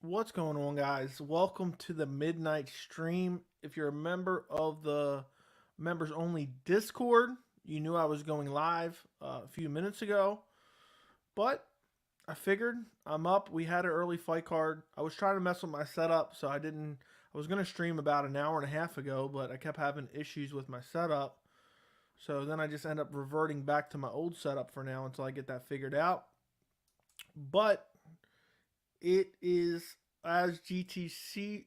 What's going on, guys? Welcome to the midnight stream. If you're a member of the members only Discord, you knew I was going live a few minutes ago, but I figured I'm up. We had an early fight card. I was trying to mess with my setup, so I didn't. I was going to stream about an hour and a half ago, but I kept having issues with my setup. So then I just end up reverting back to my old setup for now until I get that figured out. But it is as GTZ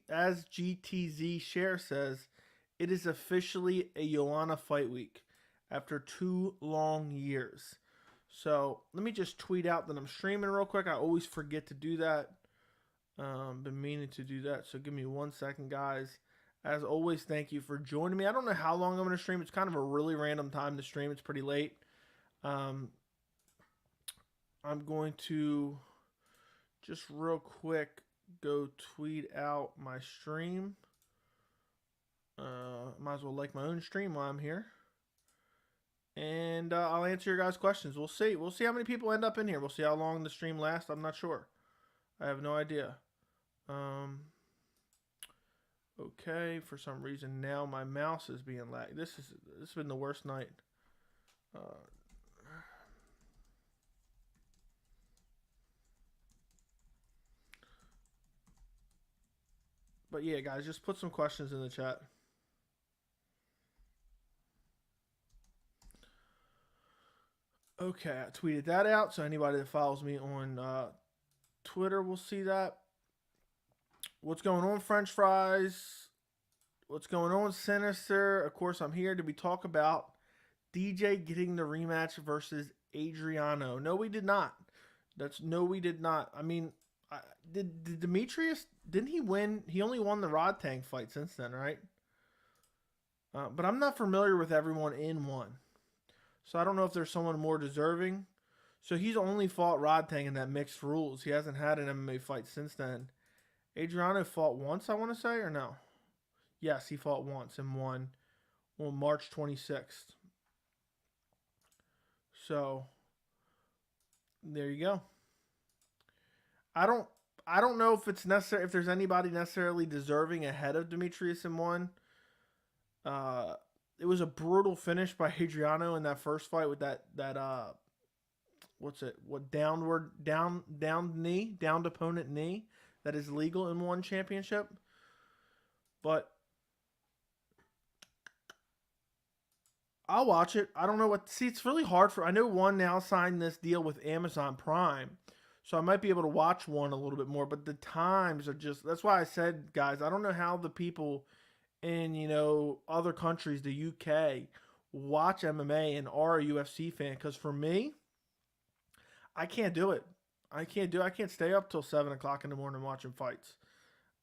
Share says, it is officially a Joanna fight week after 2 long years. So let me just tweet out that I'm streaming real quick. I always forget to do that. Been meaning to do that. So give me 1 second, guys. As always, thank you for joining me. I don't know how long I'm going to stream. It's kind of a really random time to stream. It's pretty late. Um, I'm going to just real quick go tweet out my stream. Might as well like my own stream while I'm here. And I'll answer your guys' questions. We'll see. We'll see how many people end up in here. We'll see how long the stream lasts. I'm not sure. I have no idea. Okay, for some reason now my mouse is being lagged. This has been the worst night. Uh, but yeah, guys, just put some questions in the chat. Okay, I tweeted that out, so anybody that follows me on Twitter will see that. What's going on, French fries? What's going on, Sinister? Of course, I'm here to be talk about DJ getting the rematch versus Adriano. No, we did not. No, we did not. I mean, did Demetrius? Didn't he win? He only won the Rod Tang fight since then, right? But I'm not familiar with everyone in one, so I don't know if there's someone more deserving. So he's only fought Rod Tang in that mixed rules. He hasn't had an MMA fight since then. Adriano fought once, I want to say, or no? Yes, he fought once and won on March 26th. So there you go. I don't I don't know if it's necessary if there's anybody necessarily deserving ahead of Demetrius in one. Uh it was a brutal finish by Adriano in that first fight with that what's it? What downed opponent knee that is legal in one championship. But I'll watch it. I don't know what. See, it's really hard for. I know one now signed this deal with Amazon Prime, so I might be able to watch one a little bit more. But the times are just. That's why I said, guys, I don't know how the people in other countries, the UK, watch MMA and are a UFC fan. Because for me, I can't do it. I can't stay up till 7 o'clock in the morning watching fights.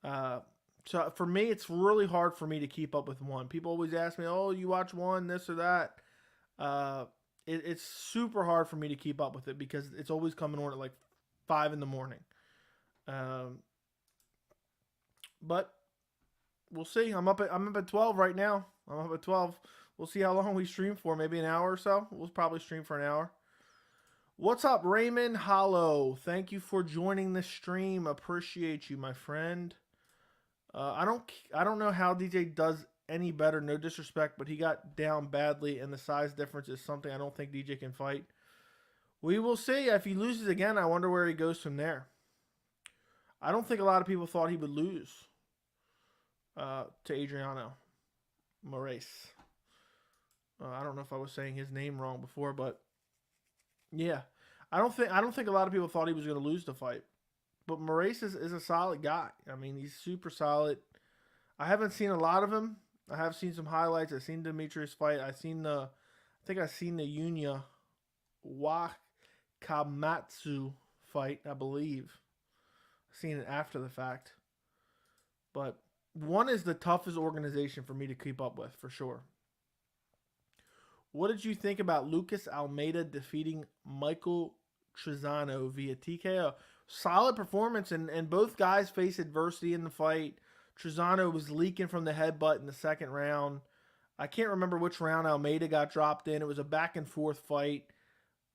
Uh, so for me, it's really hard for me to keep up with one. People always ask me, "Oh, you watch one, this or that." Uh, it's super hard for me to keep up with it because it's always coming on at like 5 in the morning. Um, but we'll see. I'm up at 12 right now. I'm up at 12. We'll see how long we stream for. Maybe an hour or so. We'll probably stream for an hour. What's up, Raymond Hollow? Thank you for joining the stream. Appreciate you, my friend. I don't know how DJ does any better. No disrespect, but he got down badly, and the size difference is something I don't think DJ can fight. We will see. If he loses again, I wonder where he goes from there. I don't think a lot of people thought he would lose to Adriano Moraes. I don't know if I was saying his name wrong before, but yeah, I don't think a lot of people thought he was going to lose the fight. But Moraes is a solid guy. I mean, he's super solid. I haven't seen a lot of him. I have seen some highlights. I've seen Demetrius fight. I seen the Yunya Wakamatsu fight, I believe. I've seen it after the fact. But one is the toughest organization for me to keep up with, for sure. What did you think about Lucas Almeida defeating Michael Trizano via TKO? Solid performance, and both guys faced adversity in the fight. Trizano was leaking from the headbutt in the second round. I can't remember which round Almeida got dropped in. It was a back and forth fight,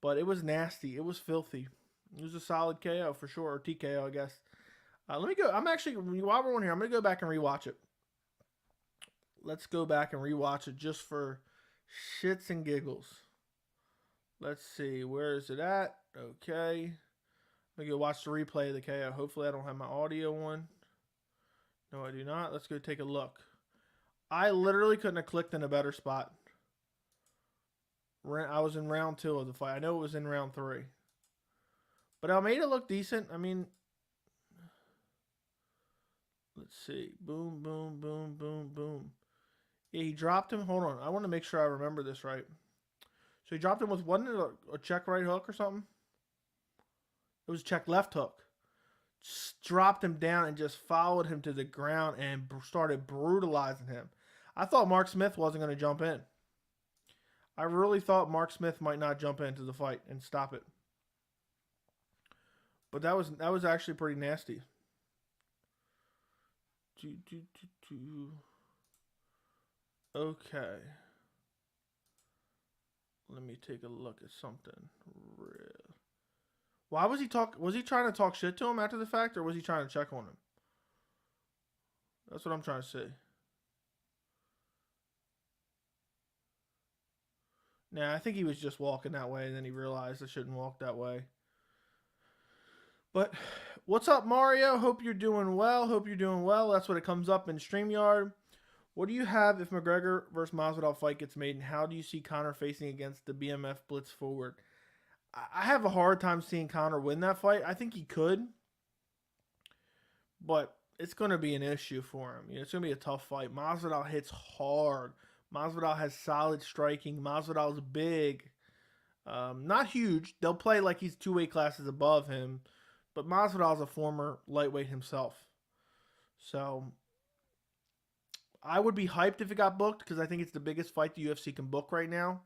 but it was nasty. It was filthy. It was a solid KO for sure, or TKO, I guess. Let me go. I'm actually, while we're on here, I'm going to go back and rewatch it. Let's go back and rewatch it just for shits and giggles. Let's see. Where is it at? Okay. Let me go watch the replay of the KO. Hopefully I don't have my audio on. No, I do not. Let's go take a look. I literally couldn't have clicked in a better spot. I was in round 2 of the fight. I know it was in round 3. But I made it look decent. I mean, let's see. Boom, boom, boom, boom, boom. Yeah, he dropped him. Hold on. I want to make sure I remember this right. So he dropped him with, wasn't it a check right hook or something? It was a check left hook. Just dropped him down and just followed him to the ground and started brutalizing him. I thought Mark Smith wasn't going to jump in. I really thought Mark Smith might not jump into the fight and stop it. But that was actually pretty nasty. Okay. Let me take a look at something real. Why was he trying to talk shit to him after the fact, or was he trying to check on him? That's what I'm trying to see. Nah, I think he was just walking that way, and then he realized I shouldn't walk that way. But what's up, Mario? Hope you're doing well. That's what it comes up in StreamYard. What do you have if McGregor versus Masvidal fight gets made, and how do you see Conor facing against the BMF Blitz forward? I have a hard time seeing Conor win that fight. I think he could, but it's going to be an issue for him. It's going to be a tough fight. Masvidal hits hard. Masvidal has solid striking. Masvidal's big. Not huge. They'll play like he's 2 weight classes above him, but Masvidal's a former lightweight himself. So I would be hyped if it got booked because I think it's the biggest fight the UFC can book right now.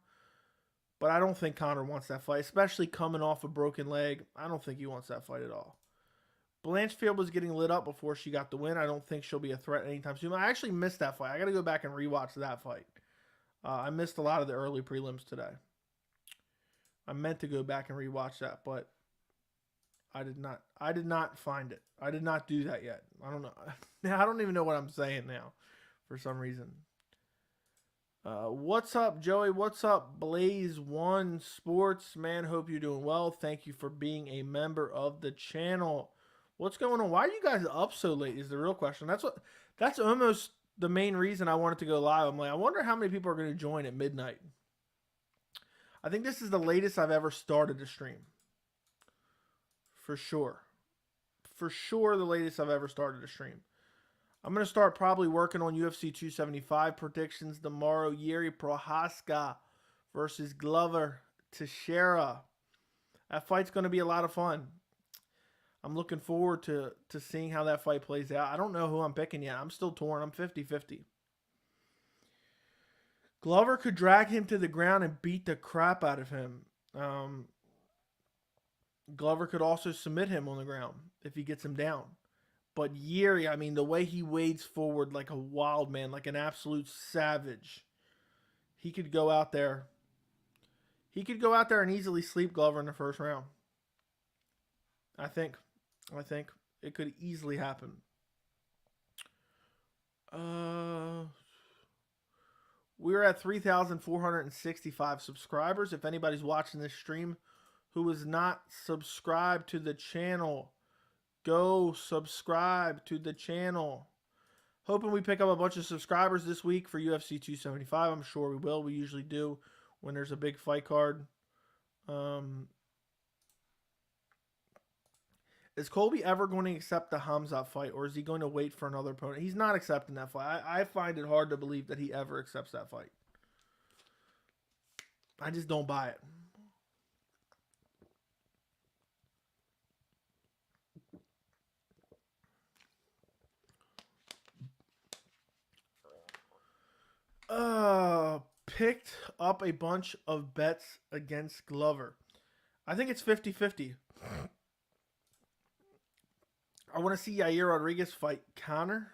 But I don't think Conor wants that fight, especially coming off a broken leg. I don't think he wants that fight at all. Blanchfield was getting lit up before she got the win. I don't think she'll be a threat anytime soon. I actually missed that fight. I got to go back and rewatch that fight. I missed a lot of the early prelims today. I meant to go back and rewatch that, but I did not. I did not find it. I did not do that yet. I don't know. I don't even know what I'm saying now for some reason. What's up, Joey? What's up, Blaze One Sports? Man, hope you're doing well. Thank you for being a member of the channel. What's going on? Why are you guys up so late is the real question. That's almost the main reason I wanted to go live. I'm like, I wonder how many people are going to join at midnight. I think this is the latest I've ever started a stream. For sure. For sure the latest I've ever started a stream. I'm going to start probably working on UFC 275 predictions tomorrow. Jiri Prochazka versus Glover Teixeira. That fight's going to be a lot of fun. I'm looking forward to seeing how that fight plays out. I don't know who I'm picking yet. I'm still torn. I'm 50-50. Glover could drag him to the ground and beat the crap out of him. Glover could also submit him on the ground if he gets him down. But Jiri, I mean, the way he wades forward like a wild man, like an absolute savage, he could go out there. He could go out there and easily sleep Glover in the first round. I think it could easily happen. We're at 3,465 subscribers. If anybody's watching this stream who is not subscribed to the channel, go subscribe to the channel. Hoping we pick up a bunch of subscribers this week for UFC 275. I'm sure we will. We usually do when there's a big fight card. Is Colby ever going to accept the Hamzat fight, or is he going to wait for another opponent? He's not accepting that fight. I find it hard to believe that he ever accepts that fight. I just don't buy it. Picked up a bunch of bets against Glover. I think it's 50-50. I want to see Yair Rodriguez fight Conor.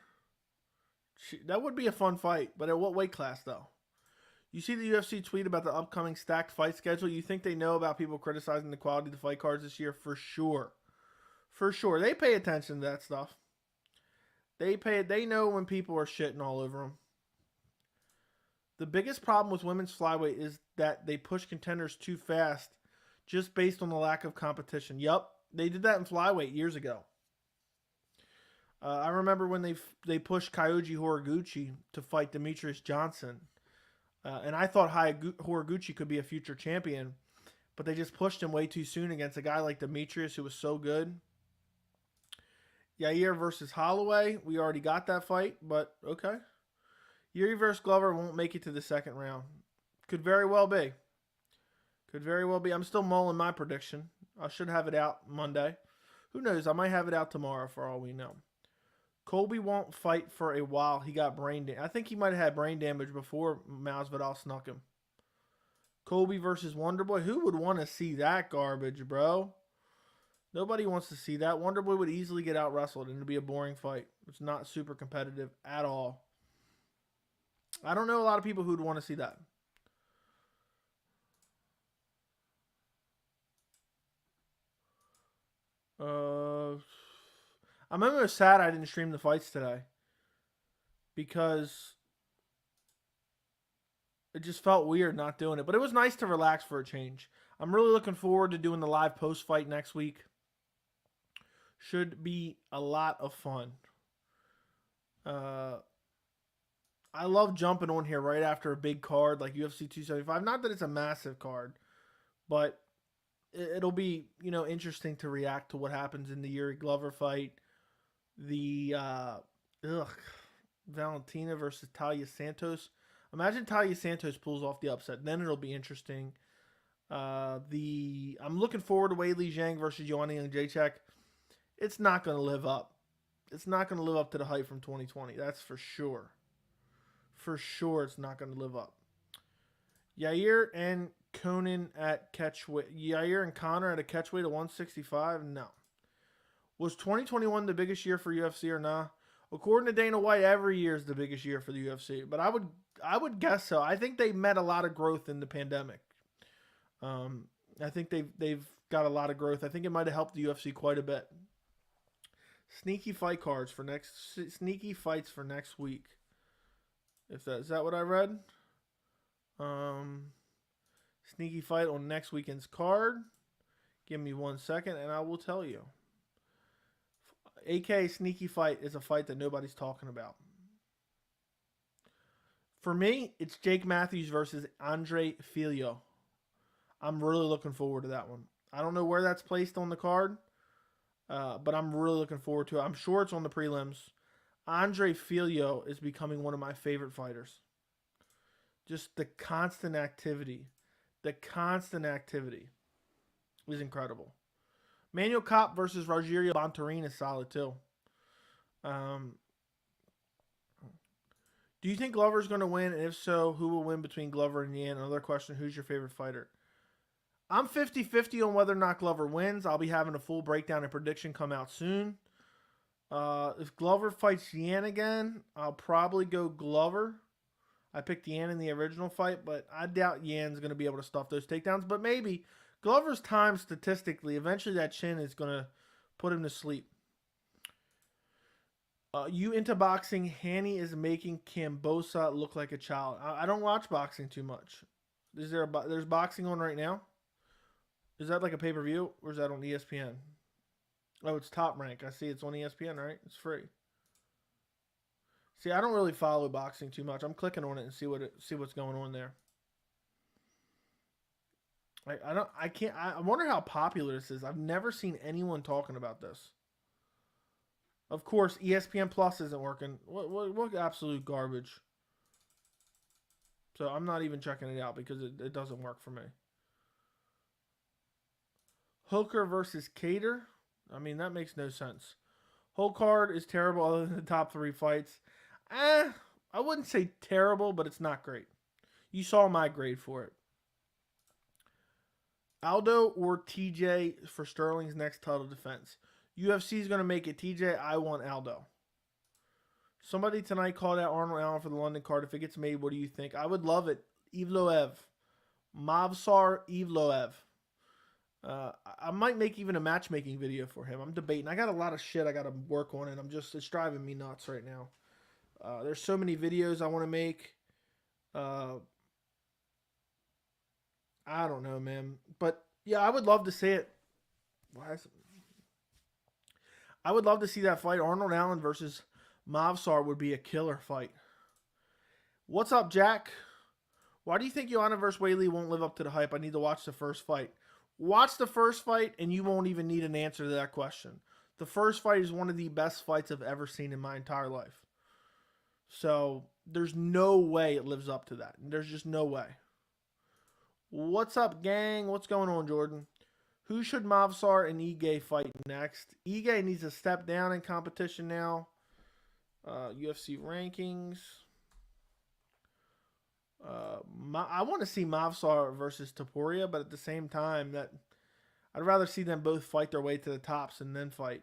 That would be a fun fight, but at what weight class, though? You see the UFC tweet about the upcoming stacked fight schedule. You think they know about people criticizing the quality of the fight cards this year? For sure. For sure. They pay attention to that stuff. They know when people are shitting all over them. The biggest problem with women's flyweight is that they push contenders too fast just based on the lack of competition. Yup, they did that in flyweight years ago. I remember when they pushed Kyoji Horiguchi to fight Demetrius Johnson. And I thought Horiguchi could be a future champion, but they just pushed him way too soon against a guy like Demetrius who was so good. Yair versus Holloway. We already got that fight, but okay. Jiri versus Glover won't make it to the second round. Could very well be. Could very well be. I'm still mulling my prediction. I should have it out Monday. Who knows? I might have it out tomorrow for all we know. Colby won't fight for a while. He got brain damage. I think he might have had brain damage before Masvidal snuck him. Colby versus Wonderboy. Who would want to see that garbage, bro? Nobody wants to see that. Wonderboy would easily get out wrestled and it'd be a boring fight. It's not super competitive at all. I don't know a lot of people who'd want to see that. I'm almost sad I didn't stream the fights today because it just felt weird not doing it. But it was nice to relax for a change. I'm really looking forward to doing the live post fight next week. Should be a lot of fun. I love jumping on here right after a big card like UFC 275. Not that it's a massive card, but it'll be, interesting to react to what happens in the Jiri Glover fight. The Valentina versus Talia Santos. Imagine Talia Santos pulls off the upset. Then it'll be interesting. I'm looking forward to Weili Zhang versus Joanna Jędrzejczyk. It's not going to live up. It's not going to live up to the hype from 2020. That's for sure. For sure, it's not going to live up. Yair and Conan at catchweight. Yair and Connor at a catchweight of 165? No. Was 2021 the biggest year for UFC or not? According to Dana White, every year is the biggest year for the UFC. But I would guess so. I think they met a lot of growth in the pandemic. I think they've got a lot of growth. I think it might have helped the UFC quite a bit. Sneaky fights for next week. Is that what I read? Sneaky fight on next weekend's card. Give me 1 second and I will tell you. AK sneaky fight is a fight that nobody's talking about. For me, it's Jake Matthews versus Andre Filho. I'm really looking forward to that one. I don't know where that's placed on the card, but I'm really looking forward to it. I'm sure it's on the prelims. Andre Filho is becoming one of my favorite fighters. Just the constant activity. Is incredible. Manuel Kopp versus Rogerio Bontorin is solid too. Do you think Glover's going to win? And if so, who will win between Glover and Yan? Another question, who's your favorite fighter? I'm 50-50 on whether or not Glover wins. I'll be having a full breakdown and prediction come out soon. If Glover fights Yan again, I'll probably go Glover. I picked Yan in the original fight, but I doubt Yan's going to be able to stuff those takedowns. But maybe Glover's time statistically, eventually that chin is going to put him to sleep. You into boxing? Hanny is making Kambosa look like a child. I don't watch boxing too much. There's boxing on right now? Is that like a pay-per-view? Or is that on ESPN? Oh, it's Top Rank. I see it's on ESPN, right? It's free. See, I don't really follow boxing too much. I'm clicking on it and see what's going on there. I wonder how popular this is. I've never seen anyone talking about this. Of course, ESPN Plus isn't working. What absolute garbage. So I'm not even checking it out because it doesn't work for me. Hooker versus Cater. I mean, that makes no sense. Whole card is terrible other than the top 3 fights. I wouldn't say terrible, but it's not great. You saw my grade for it. Aldo or TJ for Sterling's next title defense. UFC is going to make it TJ. I want Aldo. Somebody tonight called out Arnold Allen for the London card. If it gets made, what do you think? I would love it. Evloev. Movsar Evloev. I might make even a matchmaking video for him. I'm debating. I got a lot of shit I got to work on, and it's driving me nuts right now. There's so many videos I want to make. I don't know, man. But yeah, I would love to see it. I would love to see that fight. Arnold Allen versus Movsar would be a killer fight. What's up, Jack? Why do you think Joanna versus Whaley won't live up to the hype? I need to watch the first fight. Watch the first fight, and you won't even need an answer to that question. The first fight is one of the best fights I've ever seen in my entire life. So there's no way it lives up to that. There's just no way. What's up, gang? What's going on, Jordan? Who should Movsar and Ige fight next? Ige needs to step down in competition now. UFC rankings. I want to see Movsar versus Topuria, but at the same time, I'd rather see them both fight their way to the tops and then fight.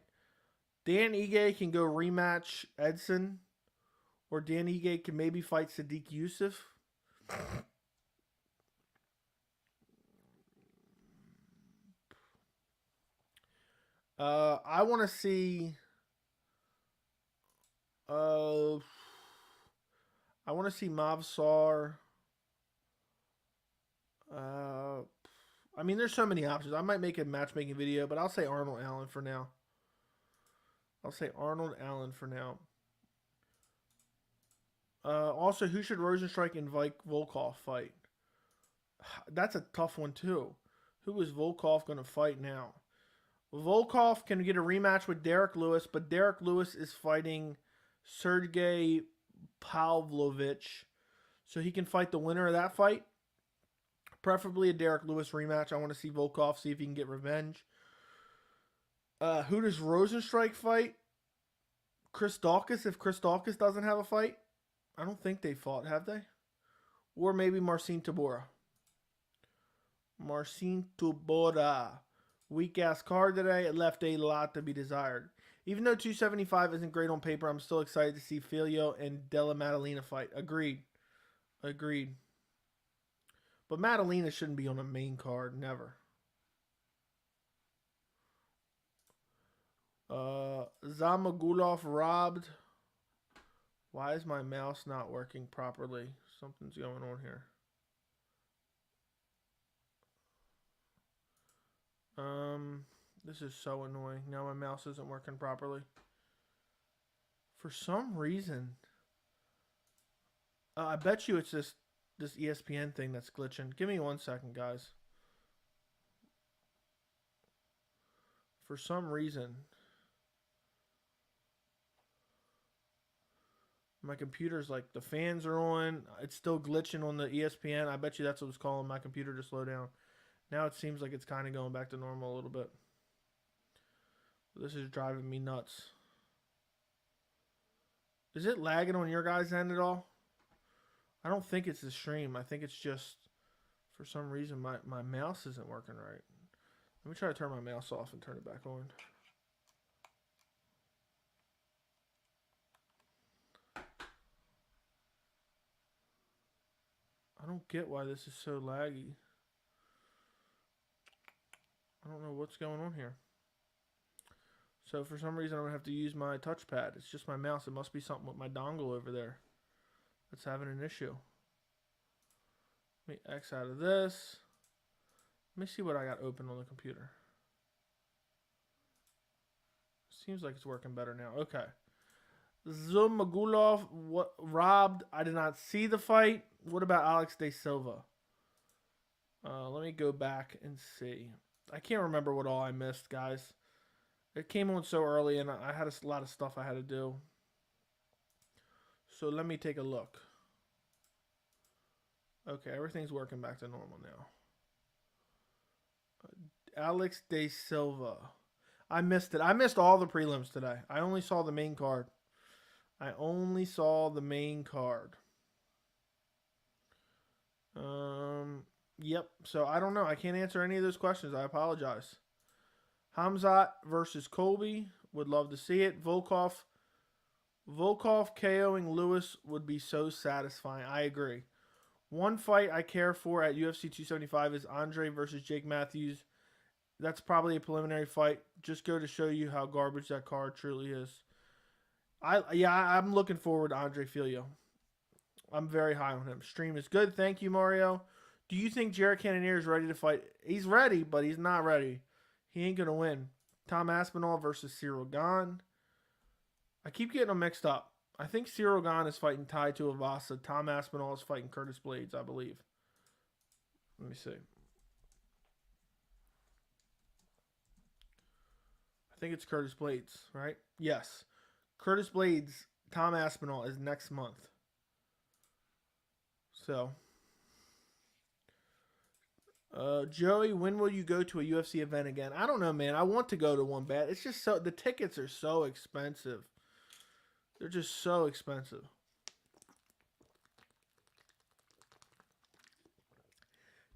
Dan Ige can go rematch Edson, or Dan Ige can maybe fight Sadiq Youssef. I want to see. I want to see Movsar. I mean, there's so many options. I might make a matchmaking video, but I'll say Arnold Allen for now. Also, who should Rosenstrike and Volkov fight? That's a tough one, too. Who is Volkov going to fight now? Volkov can get a rematch with Derek Lewis, but Derek Lewis is fighting Sergey Pavlovich. So he can fight the winner of that fight. Preferably a Derek Lewis rematch. I want to see Volkov, see if he can get revenge. Who does Rosenstrike fight? Chris Daukaus, if Chris Daukaus doesn't have a fight. I don't think they fought, have they? Or maybe Marcin Tybura. Weak-ass card today. It left a lot to be desired. Even though 275 isn't great on paper, I'm still excited to see Filio and Della Maddalena fight. Agreed. But Maddalena shouldn't be on a main card. Never. Zamagulov robbed. Why is my mouse not working properly? Something's going on here. This is so annoying. Now my mouse isn't working properly. For some reason. I bet you it's this ESPN thing that's glitching. Give me 1 second, guys. For some reason, my computer's like, the fans are on. It's still glitching on the ESPN. I bet you that's what it's calling my computer to slow down. Now it seems like it's kind of going back to normal a little bit. This is driving me nuts. Is it lagging on your guys' end at all? I don't think it's the stream. I think it's just, for some reason, my mouse isn't working right. Let me try to turn my mouse off and turn it back on. I don't get why this is so laggy. I don't know what's going on here. So for some reason I'm going to have to use my touchpad. It's just my mouse. It must be something with my dongle over there that's having an issue. Let me X out of this. Let me see what I got open on the computer. Seems like it's working better now. Okay. Zumagulov robbed. I did not see the fight. What about Alex De Silva? Let me go back and see. I can't remember what all I missed, guys. It came on so early, and I had a lot of stuff I had to do. So let me take a look. Okay, everything's working back to normal now. Alex De Silva. I missed it. I missed all the prelims today. I only saw the main card. Yep. So I don't know. I can't answer any of those questions. I apologize. Hamzat versus Colby. Would love to see it. Volkov KOing Lewis would be so satisfying. I agree. One fight I care for at UFC 275 is Andre versus Jake Matthews. That's probably a preliminary fight. Just go to show you how garbage that card truly is. I'm looking forward to Andre Filio. I'm very high on him. Stream is good. Thank you, Mario. Do you think Jared Cannonier is ready to fight? He's ready, but he's not ready. He ain't going to win. Tom Aspinall versus Cyril Gane. I keep getting them mixed up. I think Cyril Gane is fighting Tai Tuivasa. Tom Aspinall is fighting Curtis Blades, I believe. Let me see. I think it's Curtis Blades, right? Yes. Curtis Blades, Tom Aspinall is next month. So, Joey, when will you go to a UFC event again? I don't know, man. I want to go to one bad. It's just the tickets are so expensive. They're just so expensive.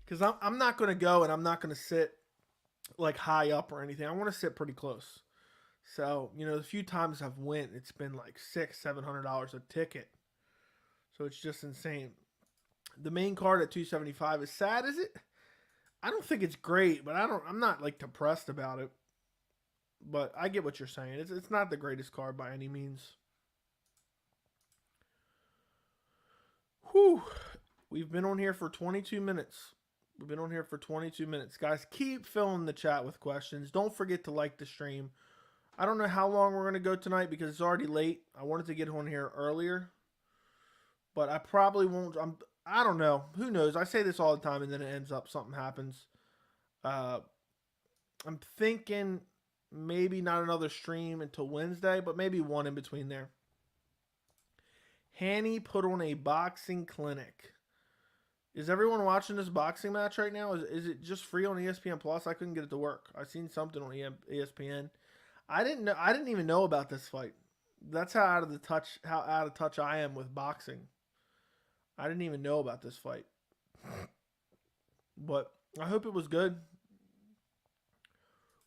Because I'm not going to go and I'm not going to sit like high up or anything. I want to sit pretty close. So, the few times I've went, it's been like $600-700 a ticket. So it's just insane. The main card at 275 is sad, is it? I don't think it's great, but I'm not like depressed about it. But I get what you're saying. It's not the greatest card by any means. Whew. We've been on here for 22 minutes. Guys, keep filling the chat with questions. Don't forget to like the stream. I don't know how long we're going to go tonight because it's already late. I wanted to get on here earlier. But I probably won't. I don't know. Who knows? I say this all the time and then it ends up something happens. I'm thinking maybe not another stream until Wednesday, but maybe one in between there. Hanny put on a boxing clinic. Is everyone watching this boxing match right now? Is it just free on ESPN Plus? I couldn't get it to work. I seen something on ESPN. I didn't even know about this fight. That's how out of touch I am with boxing. I didn't even know about this fight. But I hope it was good.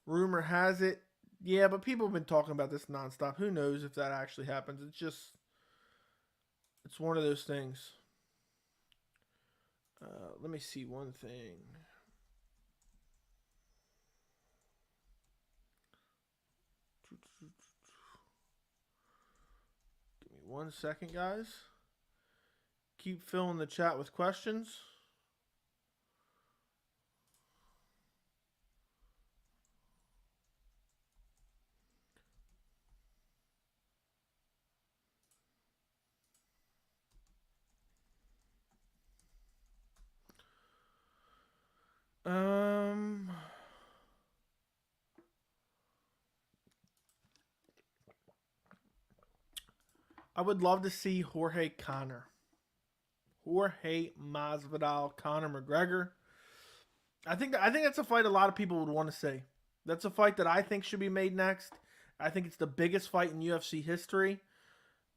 Rumor has it. Yeah, but people have been talking about this nonstop. Who knows if that actually happens? It's one of those things. Let me see one thing. Give me 1 second, guys. Keep filling the chat with questions. I would love to see Jorge Masvidal, Conor McGregor. I think that's a fight a lot of people would want to see. That's a fight that I think should be made next. I think it's the biggest fight in UFC history.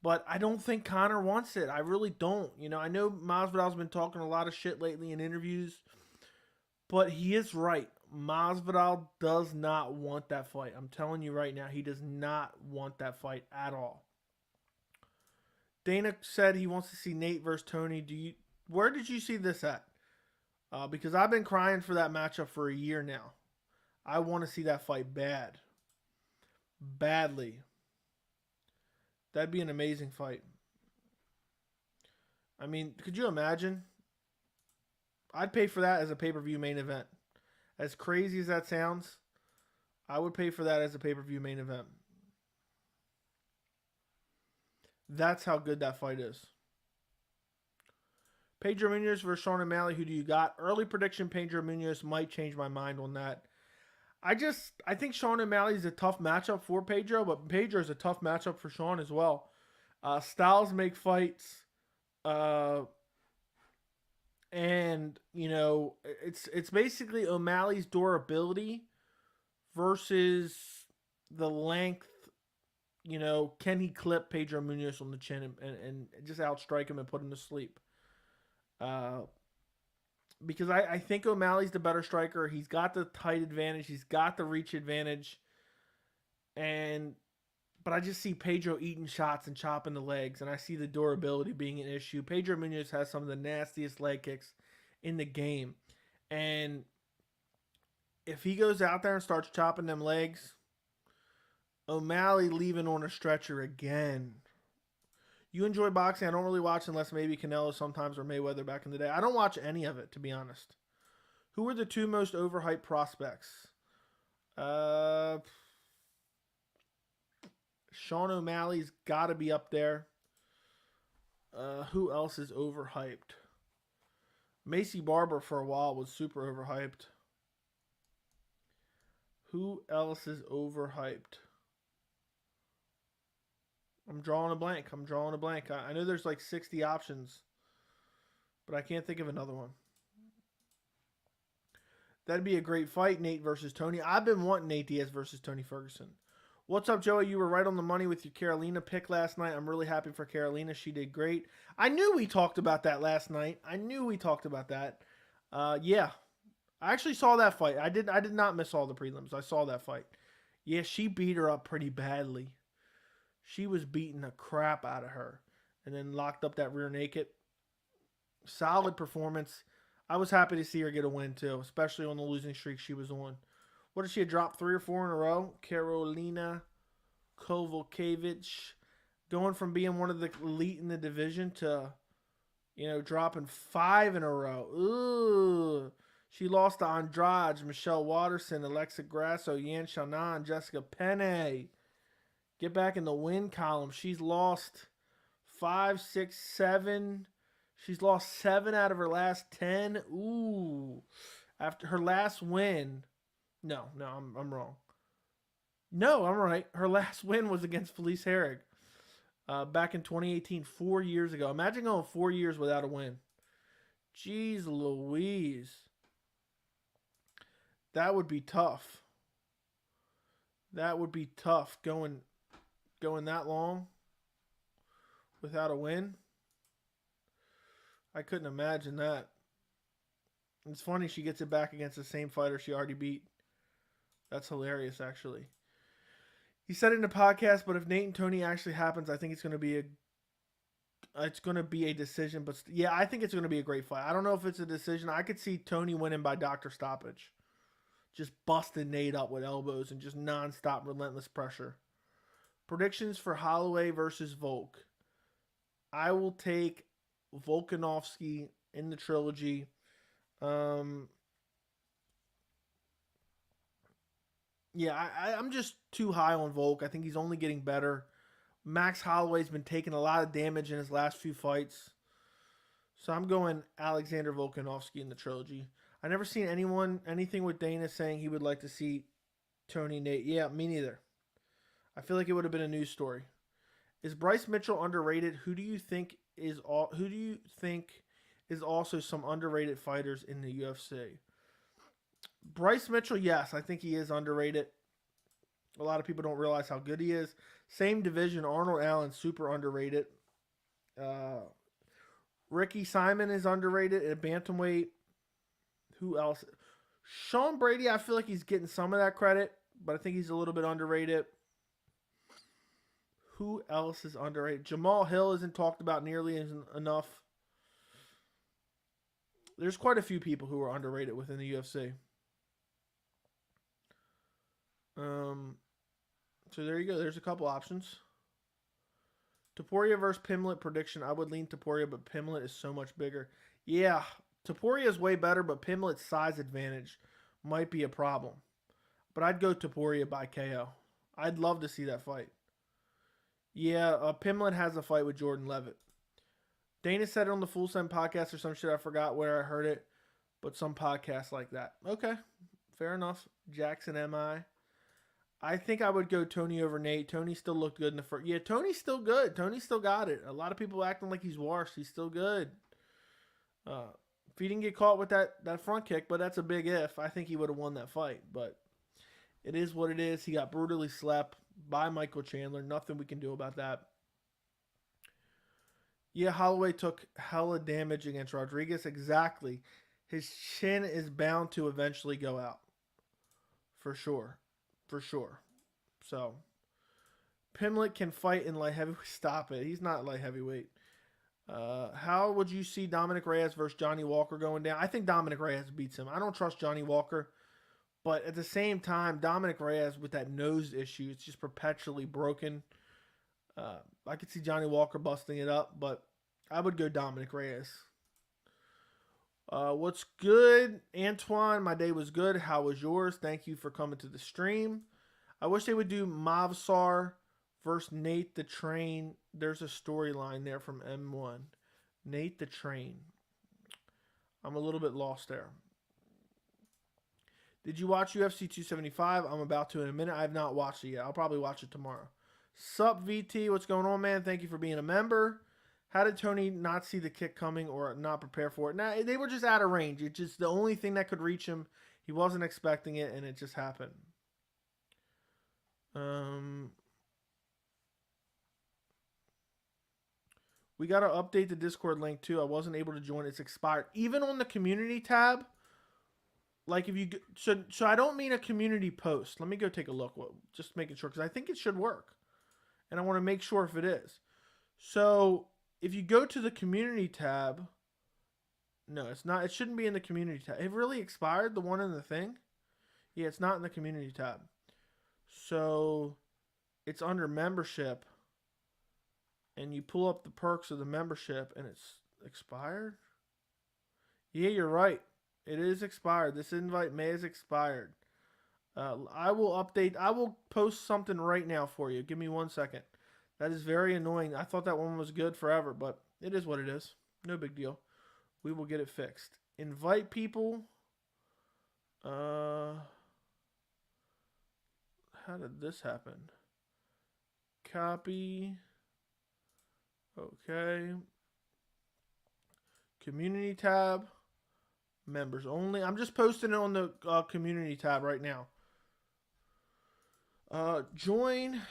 But I don't think Conor wants it. I really don't. I know Masvidal's been talking a lot of shit lately in interviews. But he is right. Masvidal does not want that fight. I'm telling you right now, he does not want that fight at all. Dana said he wants to see Nate versus Tony. Where did you see this at? Because I've been crying for that matchup for a year now. I want to see that fight bad. Badly. That'd be an amazing fight. I mean, could you imagine? I'd pay for that as a pay-per-view main event. As crazy as that sounds, I would pay for that as a pay-per-view main event. That's how good that fight is. Pedro Munoz versus Sean O'Malley. Who do you got? Early prediction, Pedro Munoz. Might change my mind on that. I think Sean O'Malley is a tough matchup for Pedro, but Pedro is a tough matchup for Sean as well. Styles make fights. And, it's basically O'Malley's durability versus the length. Can he clip Pedro Munoz on the chin and just outstrike him and put him to sleep? Because I think O'Malley's the better striker. He's got the height advantage. He's got the reach advantage. But I just see Pedro eating shots and chopping the legs, and I see the durability being an issue. Pedro Munoz has some of the nastiest leg kicks in the game. And If he goes out there and starts chopping them legs, O'Malley leaving on a stretcher again. You enjoy boxing? I don't really watch unless maybe Canelo sometimes or Mayweather back in the day. I don't watch any of it, to be honest. Who are the two most overhyped prospects? Sean O'Malley's got to be up there. Who else is overhyped? Macy Barber for a while was super overhyped. Who else is overhyped? I'm drawing a blank. I know there's like 60 options, but I can't think of another one. That'd be a great fight, Nate versus Tony. I've been wanting Nate Diaz versus Tony Ferguson. What's up, Joey? You were right on the money with your Carolina pick last night. I'm really happy for Carolina. She did great. I knew we talked about that last night. Yeah. I actually saw that fight. I did not miss all the prelims. I saw that fight. Yeah, she beat her up pretty badly. She was beating the crap out of her and then locked up that rear naked. Solid performance. I was happy to see her get a win too, especially on the losing streak she was on. What did she have dropped 3 or 4 in a row? Karolina Kovalkiewicz going from being one of the elite in the division to, dropping 5 in a row. Ooh. She lost to Andrade, Michelle Watterson, Alexa Grasso, Yan Xiaonan, Jessica Penne. Get back in the win column. She's lost 5, 6, 7. She's lost 7 out of her last 10. Ooh. After her last win. No, I'm wrong. No, I'm right. Her last win was against Felice Herrig back in 2018, 4 years ago. Imagine going 4 years without a win. Jeez Louise. That would be tough. Going that long without a win. I couldn't imagine that. It's funny she gets it back against the same fighter she already beat. That's hilarious, actually. He said it in the podcast, but if Nate and Tony actually happens, I think it's going to be a decision. But yeah, I think it's going to be a great fight. I don't know if it's a decision. I could see Tony winning by doctor stoppage. Just busting Nate up with elbows and just nonstop relentless pressure. Predictions for Holloway versus Volk. I will take Volkanovski in the trilogy. I'm just too high on Volk. I think he's only getting better. Max Holloway's been taking a lot of damage in his last few fights. So I'm going Alexander Volkanovski in the trilogy. I never seen anything with Dana saying he would like to see Tony Nate. Yeah, me neither. I feel like it would have been a news story. Is Bryce Mitchell underrated? Who do you think is also some underrated fighters in the UFC? Bryce Mitchell, yes, I think he is underrated. A lot of people don't realize how good he is. Same division, Arnold Allen, super underrated. Ricky Simon is underrated at bantamweight. Who else? Sean Brady, I feel like he's getting some of that credit, but I think he's a little bit underrated. Who else is underrated? Jamal Hill isn't talked about nearly enough. There's quite a few people who are underrated within the UFC. So there you go. There's a couple options. Topuria versus Pimlet prediction. I would lean Topuria, but Pimlet is so much bigger. Yeah, Topuria is way better, but Pimlet's size advantage might be a problem. But I'd go Topuria by KO. I'd love to see that fight. Yeah, Pimlet has a fight with Jordan Levitt. Dana said it on the Full Send podcast or some shit. I forgot where I heard it, but some podcast like that. Okay, fair enough. Jackson MI. I think I would go Tony over Nate. Tony still looked good in the first. Yeah, Tony's still good. Tony still got it. A lot of people acting like he's washed. He's still good. If he didn't get caught with that front kick, but that's a big if, I think he would have won that fight. But it is what it is. He got brutally slapped by Michael Chandler. Nothing we can do about that. Yeah, Holloway took hella damage against Rodriguez. Exactly. His chin is bound to eventually go out. For sure. So, Pimlet can fight in light heavyweight. Stop it. He's not light heavyweight. How would you see Dominic Reyes versus Johnny Walker going down? I think Dominic Reyes beats him. I don't trust Johnny Walker. But at the same time, Dominic Reyes with that nose issue, it's just perpetually broken. I could see Johnny Walker busting it up, but I would go Dominic Reyes. What's good, Antoine? My day was good. How was yours? Thank you for coming to the stream. I wish they would do Movsar versus Nate the Train. There's a storyline there from M1. Nate the Train. I'm a little bit lost there. Did you watch UFC 275? I'm about to in a minute. I have not watched it yet. I'll probably watch it tomorrow. Sup, VT? What's going on, man? Thank you for being a member. How did Tony not see the kick coming or not prepare for it? Nah, they were just out of range. It's just the only thing that could reach him. He wasn't expecting it, and it just happened. We got to update the Discord link, too. I wasn't able to join. It's expired. Even on the community tab, like if you... So I don't mean a community post. Let me go take a look. Just making sure, because I think it should work. And I want to make sure if it is. So if you go to the community tab... No, it's not. It shouldn't be in the community tab. It really expired, the one in the thing? Yeah, it's not in the community tab. So it's under membership. And you pull up the perks of the membership and it's expired? Yeah, you're right. It is expired. This invite may have expired. I will update. I will post something right now for you. Give me 1 second. That is very annoying. I thought that one was good forever, but it is what it is. No big deal. We will get it fixed. Invite people. How did this happen? Copy. Okay. Community tab. Members only. I'm just posting it on the community tab right now. Join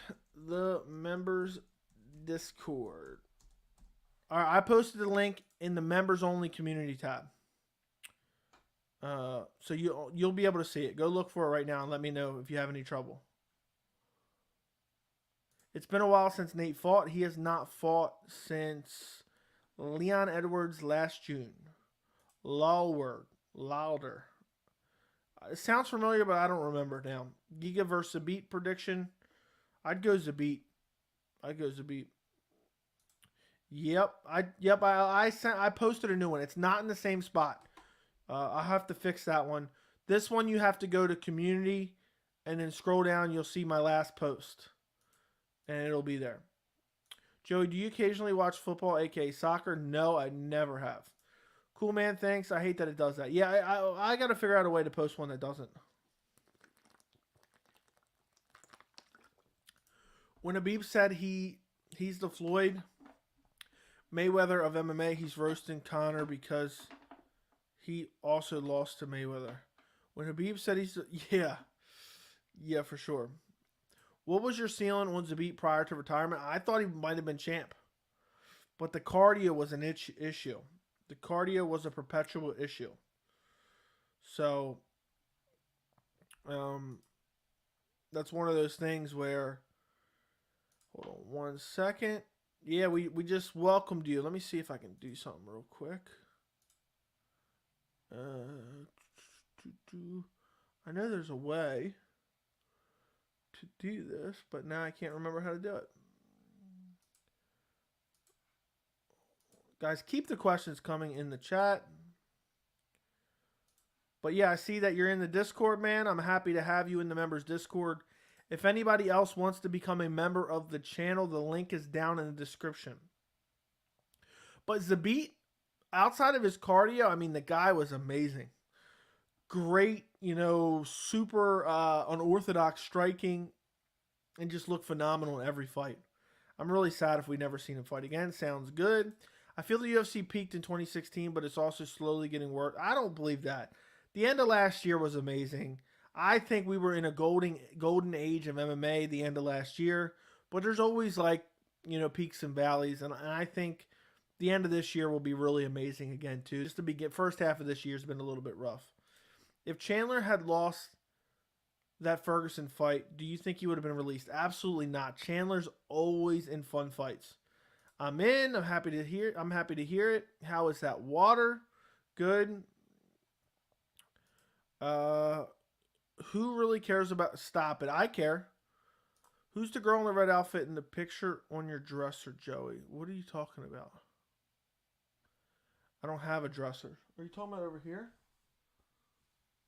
the members Discord. All right, I posted the link in the members only community tab. So you'll be able to see it. Go look for it right now and let me know if you have any trouble. It's been a while since Nate fought. He has not fought since Leon Edwards last June. Louder. It sounds familiar, but I don't remember now. Giga versus Zabit prediction. I'd go Zabit. Yep. I posted a new one. It's not in the same spot. I'll have to fix that one. This one you have to go to community and then scroll down. You'll see my last post. And it'll be there. Joey, do you occasionally watch football, aka soccer? No, I never have. Cool, man. Thanks. I hate that it does that. Yeah, I got to figure out a way to post one that doesn't. When Habib said he's the Floyd Mayweather of MMA, he's roasting Conor because he also lost to Mayweather. When Habib said yeah, for sure. What was your ceiling on Zabit prior to retirement? I thought he might have been champ. But the cardio was an issue. The cardio was a perpetual issue. So, that's one of those things where... Hold on 1 second. Yeah, we just welcomed you. Let me see if I can do something real quick. I know there's a way to do this, but now I can't remember how to do it. Guys, keep the questions coming in the chat. But yeah, I see that you're in the Discord, man. I'm happy to have you in the members Discord. If anybody else wants to become a member of the channel, the link is down in the description. But Zabit, outside of his cardio, I mean, the guy was amazing. Great, super unorthodox striking, and just looked phenomenal in every fight. I'm really sad if we never seen him fight again. Sounds good. I feel the UFC peaked in 2016, but it's also slowly getting worse. I don't believe that. The end of last year was amazing. I think we were in a golden age of MMA the end of last year, but there's always peaks and valleys, and I think the end of this year will be really amazing again too. Just to begin, first half of this year has been a little bit rough. If Chandler had lost that Ferguson fight, do you think he would have been released? Absolutely not. Chandler's always in fun fights. I'm in. I'm happy to hear it. How is that water? Good. Who really cares about... Stop it. I care. Who's the girl in the red outfit in the picture on your dresser, Joey? What are you talking about? I don't have a dresser. Are you talking about over here?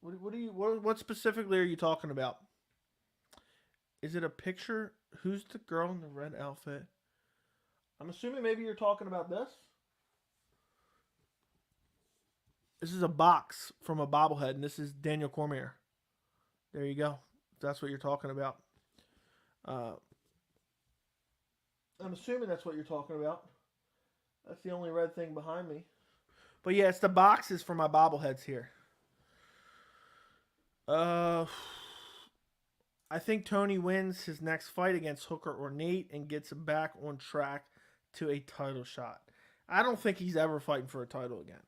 What specifically are you talking about? Is it a picture? Who's the girl in the red outfit? I'm assuming maybe you're talking about this. This is a box from a bobblehead, and this is Daniel Cormier. There you go. If that's what you're talking about. I'm assuming that's what you're talking about. That's the only red thing behind me. But yeah, it's the boxes for my bobbleheads here. I think Tony wins his next fight against Hooker or Nate and gets back on track to a title shot. I don't think he's ever fighting for a title again.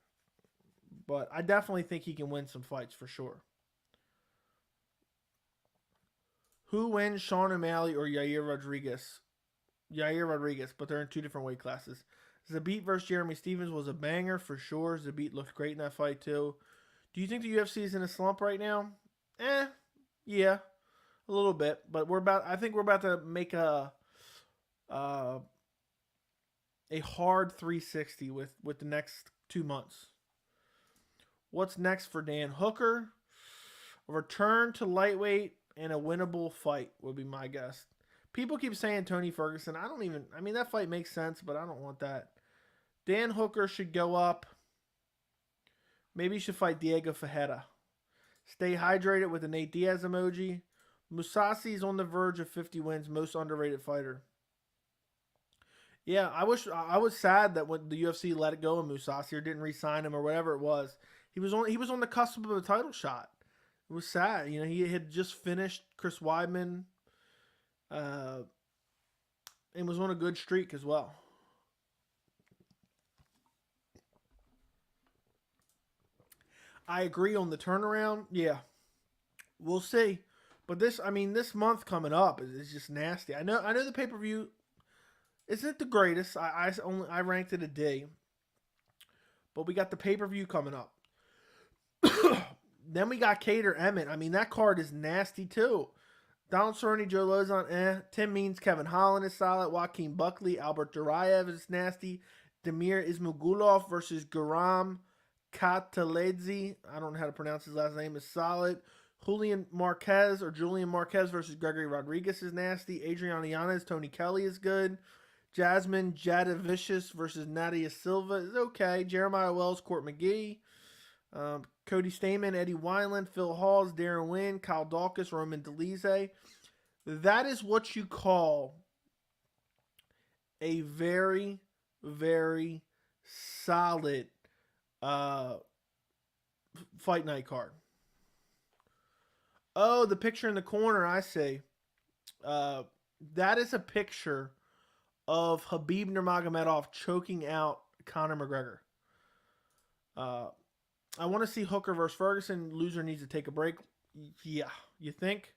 But I definitely think he can win some fights for sure. Who wins, Sean O'Malley or Yair Rodriguez? Yair Rodriguez, but they're in two different weight classes. Zabit versus Jeremy Stevens was a banger for sure. Zabit looked great in that fight too. Do you think the UFC is in a slump right now? Yeah, a little bit. But I think we're about to make a hard 360 with the next 2 months. What's next for Dan Hooker? A return to lightweight and a winnable fight would be my guess. People keep saying Tony Ferguson. I mean, that fight makes sense, but I don't want that. Dan Hooker should go up. Maybe he should fight Diego Fajeda. Stay hydrated with a Nate Diaz emoji. Mousasi is on the verge of 50 wins, most underrated fighter. Yeah, I was sad that when the UFC let it go of Mousasi or didn't re-sign him or whatever it was. He was on the cusp of a title shot. It was sad. You know, he had just finished Chris Weidman and was on a good streak as well. I agree on the turnaround. Yeah, we'll see. But this month coming up is just nasty. I know the pay-per-view isn't the greatest. I ranked it a D. But we got the pay-per-view coming up. Then we got Cater Emmett. I mean, that card is nasty too. Donald Cerrone, Joe Lozon, Tim Means, Kevin Holland is solid. Joaquin Buckley, Albert Duraev is nasty. Demir Ismagulov versus Guram Kataledze. I don't know how to pronounce his last name. Is solid. Julian Marquez versus Gregory Rodriguez is nasty. Adriana Yanez, Tony Kelly is good. Jasmine Jadavicius versus Nadia Silva is okay. Jeremiah Wells, Court McGee. Cody Stamen, Eddie Wineland, Phil Halls, Darren Wynn, Kyle Dawkins, Roman Delize. That is what you call a very, very solid fight night card. Oh, the picture in the corner, I see. That is a picture of Khabib Nurmagomedov choking out Conor McGregor. I want to see Hooker versus Ferguson. Loser needs to take a break. Yeah, you think?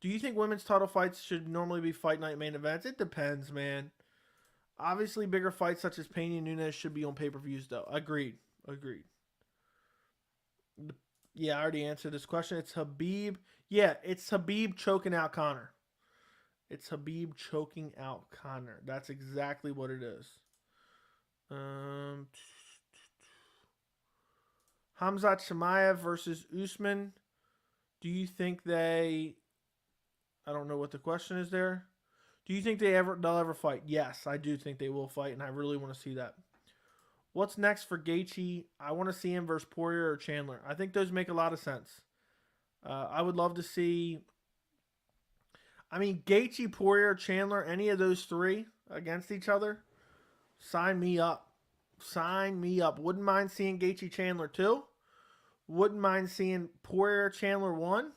Do you think women's title fights should normally be fight night main events? It depends, man. Obviously, bigger fights such as Pena and Nunes should be on pay-per-views, though. Agreed. Yeah, I already answered this question. It's Khabib. Yeah, it's Khabib choking out Conor. It's Khabib choking out Conor. That's exactly what it is. Hamzat Chimaev versus Usman. Do you think they... I don't know what the question is there. Do you think they'll ever fight? Yes, I do think they will fight, and I really want to see that. What's next for Gaethje? I want to see him versus Poirier or Chandler. I think those make a lot of sense. I would love to see... I mean, Gaethje, Poirier, Chandler, any of those three against each other, sign me up. Sign me up. Wouldn't mind seeing Gaethje Chandler 2. Wouldn't mind seeing Poirier Chandler 1.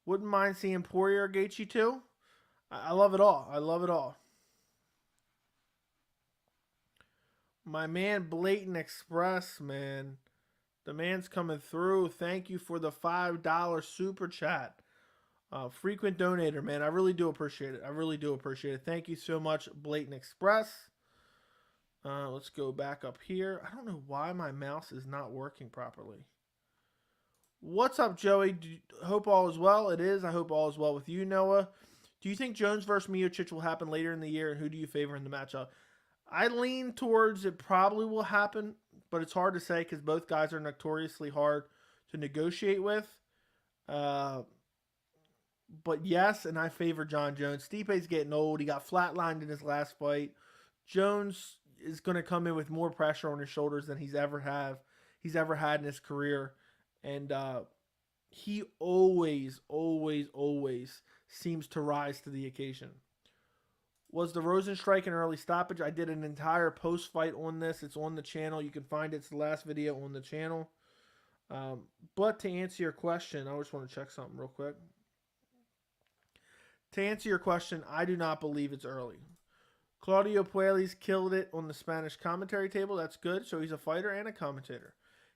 Wouldn't mind seeing Poirier Gaethje 2. I love it all. I love it all. My man Blatant Express, man. The man's coming through. Thank you for the $5 super chat. Frequent donator, man. I really do appreciate it. I really do appreciate it. Thank you so much, Blatant Express. Let's go back up here. I don't know why my mouse is not working properly. What's up, Joey? Hope all is well. It is. I hope all is well with you, Noah. Do you think Jones versus Miocic will happen later in the year, and who do you favor in the matchup? I lean towards it probably will happen, but it's hard to say because both guys are notoriously hard to negotiate with. Uh, but yes, and I favor John Jones. Stipe's getting old. He got flatlined in his last fight. Jones is going to come in with more pressure on his shoulders than he's ever had in his career, and he always seems to rise to the occasion. Was the Rosenstrike an early stoppage? I did an entire post-fight on this. It's on the channel. You can find it. It's the last video on the channel. But to answer your question, I just want to check something real quick. To answer your question, I do not believe it's early. Claudio Puelles killed it on the Spanish commentary table. That's good. So he's a fighter and a commentator.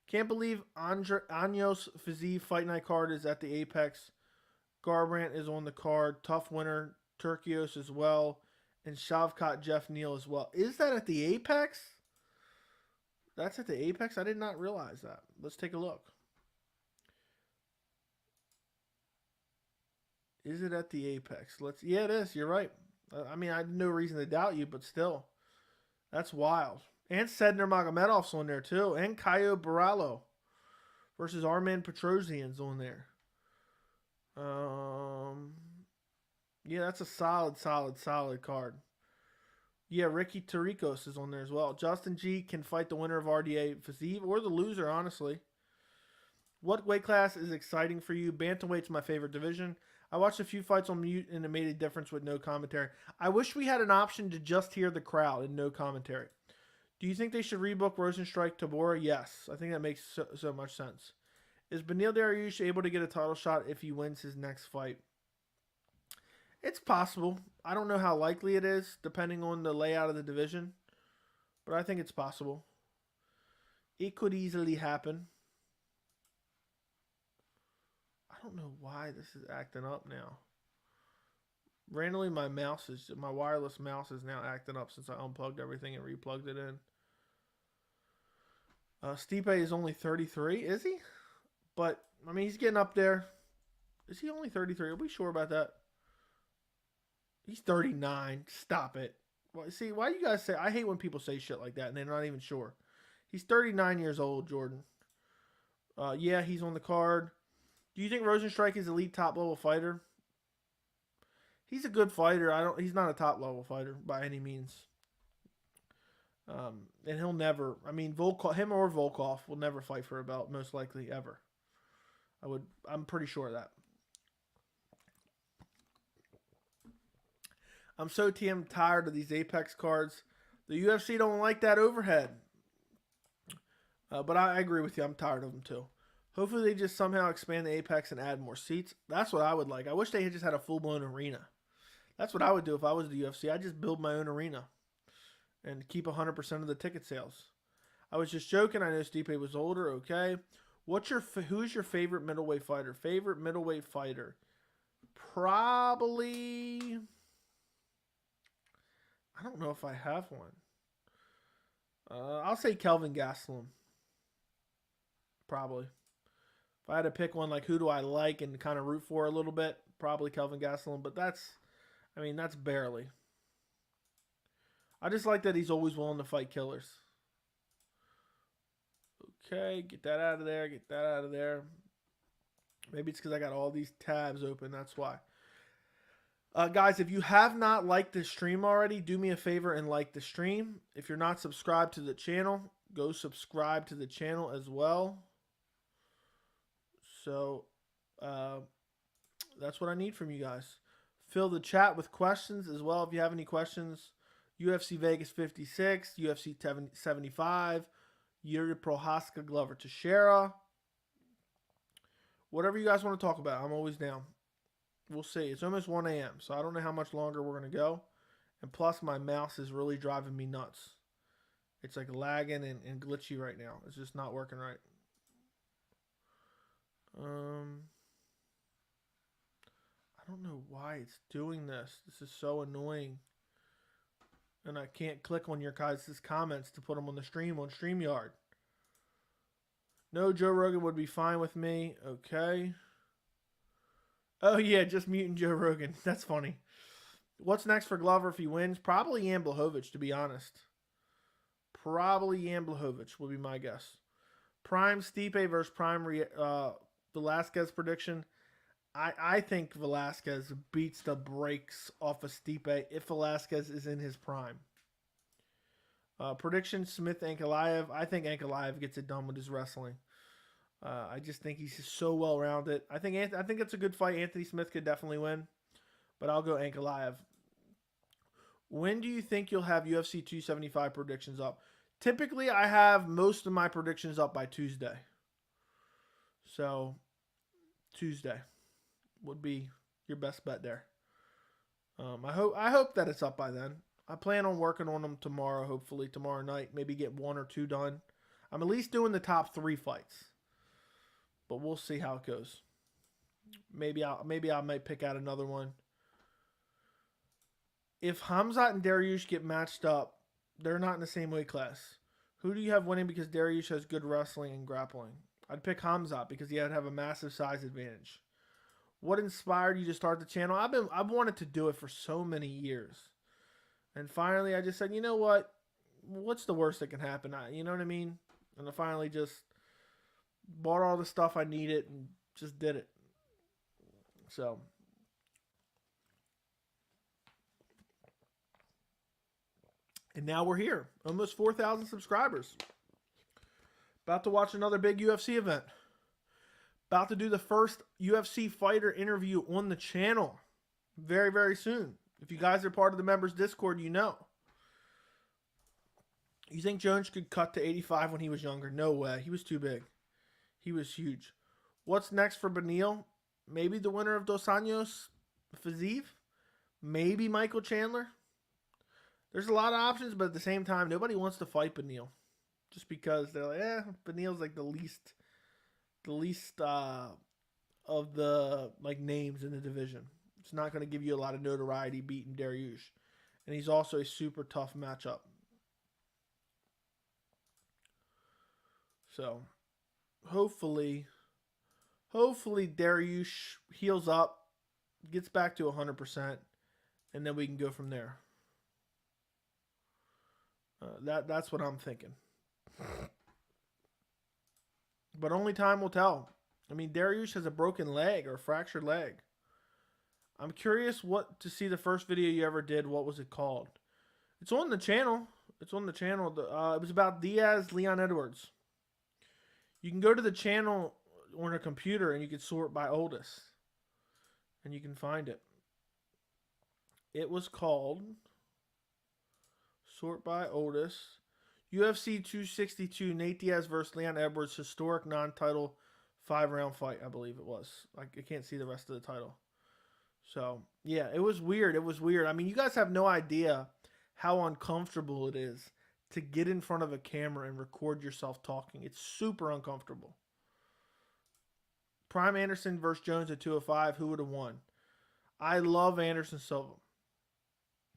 Can't believe Anyos Fiziev Fight Night card is at the Apex. Garbrandt is on the card. Tough winner. Turkios as well. And Shavkat Jeff Neal as well. Is that at the Apex? That's at the Apex? I did not realize that. Let's take a look. Is it at the Apex? Yeah, it is. You're right. I mean, I had no reason to doubt you, but still. That's wild. And Sedner Magomedov's on there, too. And Caio Barallo versus Arman Petrosian's on there. Yeah, that's a solid card. Yeah, Ricky Taricos is on there as well. Justin G can fight the winner of RDA Fiziev or the loser, honestly. What weight class is exciting for you? Bantamweight's my favorite division. I watched a few fights on mute and it made a difference with no commentary. I wish we had an option to just hear the crowd and no commentary. Do you think they should rebook Rosenstrike Tabora? Yes. I think that makes so much sense. Is Beneil Dariush able to get a title shot if he wins his next fight? It's possible. I don't know how likely it is, depending on the layout of the division. But I think it's possible. It could easily happen. I don't know why this is acting up now. Randomly, my wireless mouse is now acting up since I unplugged everything and replugged it in. Stipe is only 33, is he? But, I mean, he's getting up there. Is he only 33? Are we sure about that? He's 39. Stop it. Well, see, why do you guys say... I hate when people say shit like that and they're not even sure. He's 39 years old, Jordan. Yeah, he's on the card. Do you think Rosenstrike is elite top-level fighter? He's a good fighter. He's not a top-level fighter by any means. And he'll never... I mean, him or Volkov will never fight for a belt, most likely, ever. I'm pretty sure of that. I'm so tired of these Apex cards. The UFC don't like that overhead. But I agree with you. I'm tired of them too. Hopefully they just somehow expand the Apex and add more seats. That's what I would like. I wish they had just had a full-blown arena. That's what I would do if I was the UFC. I'd just build my own arena and keep 100% of the ticket sales. I was just joking. I know Stipe was older. Okay. Who's your favorite middleweight fighter? Favorite middleweight fighter? Probably... I don't know if I have one. I'll say Kelvin Gastelum. Probably. If I had to pick one, like who do I like and kind of root for a little bit, probably Kelvin Gastelum. But that's barely. I just like that he's always willing to fight killers. Okay, get that out of there. Get that out of there. Maybe it's because I got all these tabs open. That's why. Guys, if you have not liked the stream already, do me a favor and like the stream. If you're not subscribed to the channel, go subscribe to the channel as well. So, that's what I need from you guys. Fill the chat with questions as well if you have any questions. UFC Vegas 56, UFC 75, Jiri Prochazka, Glover Teixeira. Whatever you guys want to talk about, I'm always down. We'll see. It's almost 1 a.m., so I don't know how much longer we're going to go. And plus, my mouse is really driving me nuts. It's like lagging and glitchy right now. It's just not working right. I don't know why it's doing this. This is so annoying. And I can't click on your guys' comments to put them on the stream on StreamYard. No, Joe Rogan would be fine with me. Okay. Oh, yeah, just muting Joe Rogan. That's funny. What's next for Glover if he wins? Probably Jan Blachowicz, to be honest. Probably Jan Blachowicz will be my guess. Prime Stipe versus Prime Velasquez prediction. I think Velasquez beats the brakes off of Stipe if Velasquez is in his prime. Prediction Smith Ankalaev. I think Ankalaev gets it done with his wrestling. I just think he's just so well rounded. I think it's a good fight. Anthony Smith could definitely win, but I'll go Ankalaev. When do you think you'll have UFC 275 predictions up? Typically, I have most of my predictions up by Tuesday. So, Tuesday would be your best bet there. I hope that it's up by then. I plan on working on them tomorrow, hopefully tomorrow night. Maybe get 1 or 2 done. I'm at least doing the top 3 fights, but we'll see how it goes. Maybe I might pick out another one. If Khamzat and Dariush get matched up, they're not in the same weight class. Who do you have winning because Dariush has good wrestling and grappling? I'd pick Khamzat because he would have a massive size advantage. What inspired you to start the channel? I've wanted to do it for so many years. And finally, I just said, you know what? What's the worst that can happen? You know what I mean? And I finally just bought all the stuff I needed and just did it. So. And now we're here. Almost 4,000 subscribers. About to watch another big UFC event. About to do the first UFC fighter interview on the channel. Very, very soon. If you guys are part of the members Discord, you know. You think Jones could cut to 85 when he was younger? No way. He was too big. He was huge. What's next for Beneil? Maybe the winner of Dos Anjos Fiziev? Maybe Michael Chandler? There's a lot of options, but at the same time, nobody wants to fight Beneil. Just because they're like, Beneil's like the least of the like names in the division. It's not going to give you a lot of notoriety beating Dariush. And he's also a super tough matchup. So, hopefully Dariush heals up, gets back to 100%, and then we can go from there. That's what I'm thinking. But only time will tell. I mean, Dariush has a broken leg or a fractured leg. I'm curious to see the first video you ever did. What was it called? It's on the channel. It was about Diaz, Leon Edwards. You can go to the channel on a computer and you can sort by oldest. And you can find it. It was called Sort by Oldest. UFC 262, Nate Diaz versus Leon Edwards, historic non-title 5-round fight, I believe it was. I can't see the rest of the title. So, yeah, it was weird. I mean, you guys have no idea how uncomfortable it is to get in front of a camera and record yourself talking. It's super uncomfortable. Prime Anderson versus Jones at 205. Who would have won? I love Anderson Silva.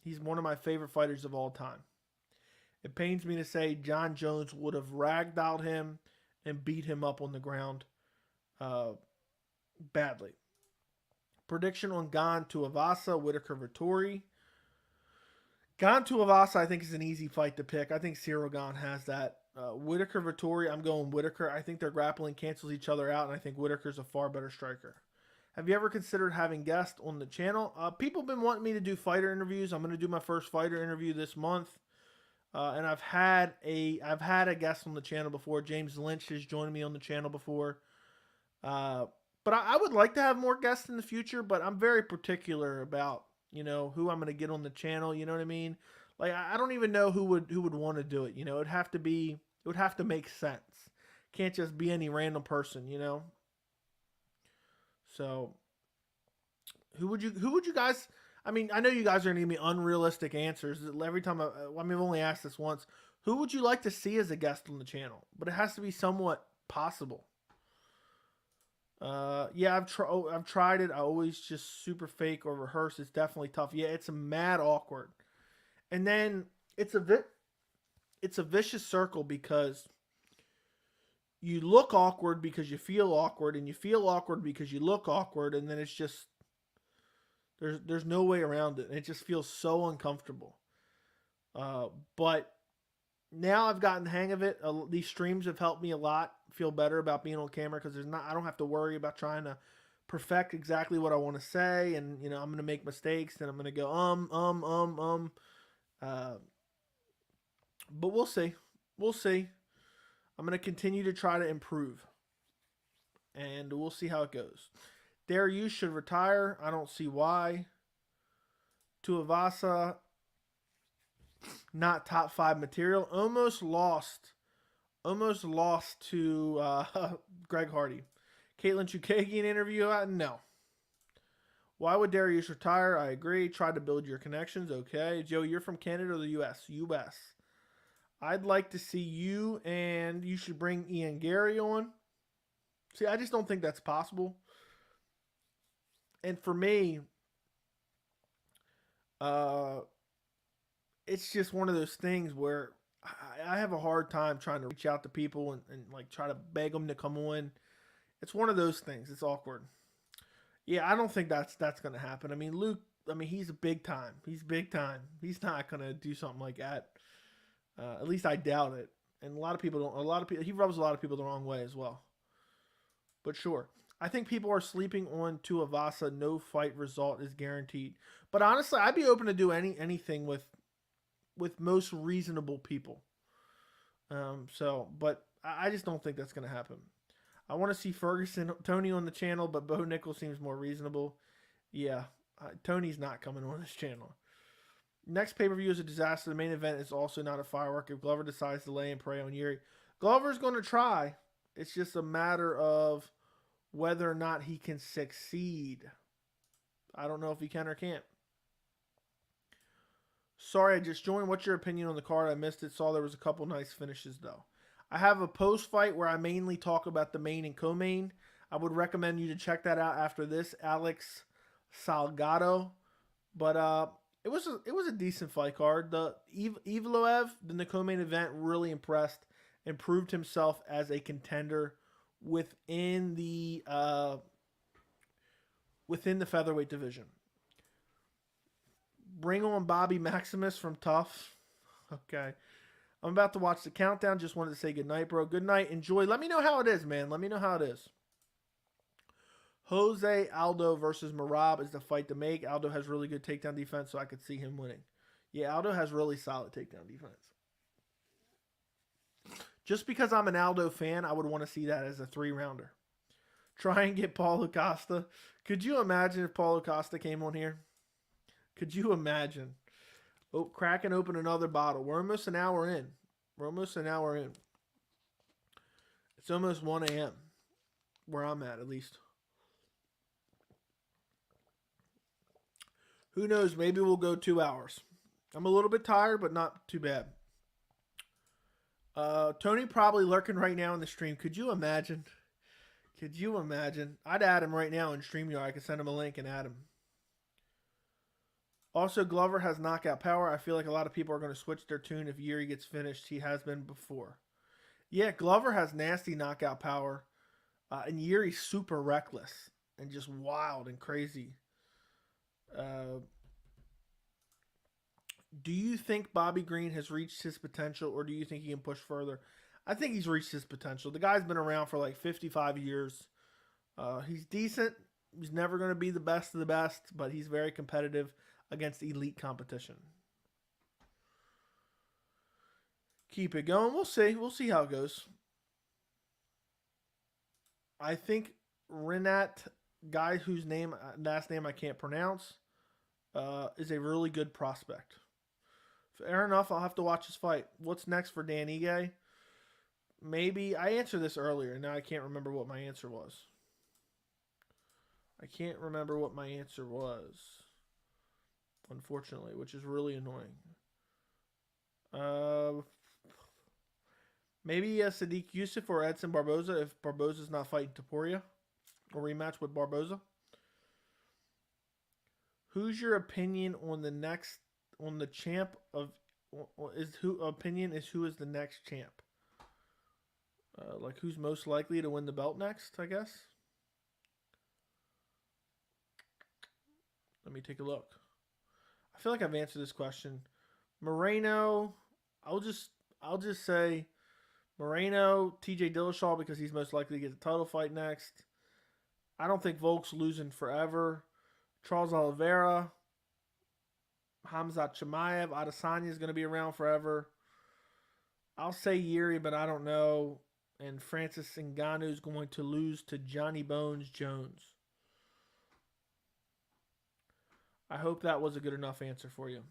He's one of my favorite fighters of all time. It pains me to say John Jones would have ragdolled him and beat him up on the ground badly. Prediction on Gan Tuivasa, Whitaker Vettori. Gan Tuivasa, I think, is an easy fight to pick. I think Cyril Gane has that. Whitaker Vettori, I'm going Whitaker. I think their grappling cancels each other out, and I think Whitaker's a far better striker. Have you ever considered having guests on the channel? People have been wanting me to do fighter interviews. I'm going to do my first fighter interview this month. And I've had a guest on the channel before. James Lynch has joined me on the channel before. But I would like to have more guests in the future, but I'm very particular about, who I'm going to get on the channel. You know what I mean? Like, I don't even know who would want to do it. It would have to make sense. Can't just be any random person, So, who would you guys? I mean, I know you guys are going to give me unrealistic answers every time. I've only asked this once. Who would you like to see as a guest on the channel? But it has to be somewhat possible. Yeah, I've tried it. I always just super fake or rehearse. It's definitely tough. Yeah, it's mad awkward. And then it's a vicious circle because you look awkward because you feel awkward, and you feel awkward because you look awkward, and then it's just there's no way around it. It just feels so uncomfortable. But now I've gotten the hang of it. These streams have helped me a lot feel better about being on camera because I don't have to worry about trying to perfect exactly what I want to say, and I'm going to make mistakes, and I'm going to go uh, but we'll see. We'll see. I'm going to continue to try to improve, and we'll see how it goes. Darius should retire. I don't see why. Tuivasa, not top 5 material. Almost lost to Greg Hardy. Caitlin Chukagian interview? No. Why would Darius retire? I agree. Try to build your connections. Okay. Joe, you're from Canada or the U.S.? U.S. I'd like to see you, and you should bring Ian Gary on. See, I just don't think that's possible. And for me, it's just one of those things where I have a hard time trying to reach out to people and like try to beg them to come on. It's one of those things. It's awkward. Yeah, I don't think that's going to happen. I mean, Luke, he's big time. He's big time. He's not going to do something like that. At least I doubt it. And a lot of people don't. He rubs a lot of people the wrong way as well. But sure. I think people are sleeping on Tuivasa. No fight result is guaranteed. But honestly, I'd be open to do anything with most reasonable people. But I just don't think that's going to happen. I want to see Ferguson, Tony on the channel, but Bo Nickel seems more reasonable. Yeah, Tony's not coming on this channel. Next pay-per-view is a disaster. The main event is also not a firework. If Glover decides to lay and pray on Jiri, Glover's going to try. It's just a matter of whether or not he can succeed. I don't know if he can or can't. Sorry, I just joined. What's your opinion on the card? I missed it. Saw there was a couple nice finishes, though. I have a post-fight where I mainly talk about the main and co-main. I would recommend you to check that out after this. Alex Salgado. But it was a decent fight card. The Evloev, the co-main event, really impressed and proved himself as a contender within the featherweight division. Bring on Bobby Maximus from Tough. Okay. I'm about to watch the countdown. Just wanted to say good night, bro. Good night. Enjoy. Let me know how it is, man. Let me know how it is. Jose Aldo versus Merab is the fight to make. Aldo has really good takedown defense, so I could see him winning. Yeah, Aldo has really solid takedown defense. Just because I'm an Aldo fan, I would want to see that as a 3-rounder. Try and get Paulo Costa. Could you imagine if Paulo Costa came on here? Could you imagine? Oh, cracking open another bottle. We're almost an hour in. It's almost 1 a.m. where I'm at least. Who knows? Maybe we'll go 2 hours. I'm a little bit tired, but not too bad. Tony probably lurking right now in the stream. Could you imagine? I'd add him right now in StreamYard. I could send him a link and add him. Also, Glover has knockout power. I feel like a lot of people are going to switch their tune if Jiri gets finished. He has been before. Yeah, Glover has nasty knockout power. And Jiri's super reckless and just wild and crazy. Do you think Bobby Green has reached his potential, or do you think he can push further? I think he's reached his potential. The guy's been around for like 55 years. He's decent. He's never going to be the best of the best, but he's very competitive against elite competition. Keep it going. We'll see. We'll see how it goes. I think Renat, guy whose last name I can't pronounce, is a really good prospect. Fair enough. I'll have to watch his fight. What's next for Dan Ige? Maybe I answered this earlier, and now I can't remember what my answer was. Unfortunately, which is really annoying. Maybe Sadiq Yusuf or Edson Barboza if Barboza's not fighting Topuria, or rematch with Barboza. Who's your opinion on the champ of? Who is the next champ? Like who's most likely to win the belt next, I guess. Let me take a look. I feel like I've answered this question. Moreno, I'll just say Moreno, TJ Dillashaw because he's most likely to get the title fight next. I don't think Volk's losing forever. Charles Oliveira, Hamzat Chimaev, Adesanya is going to be around forever. I'll say Jiri, but I don't know. And Francis Ngannou is going to lose to Johnny Bones Jones. I hope that was a good enough answer for you.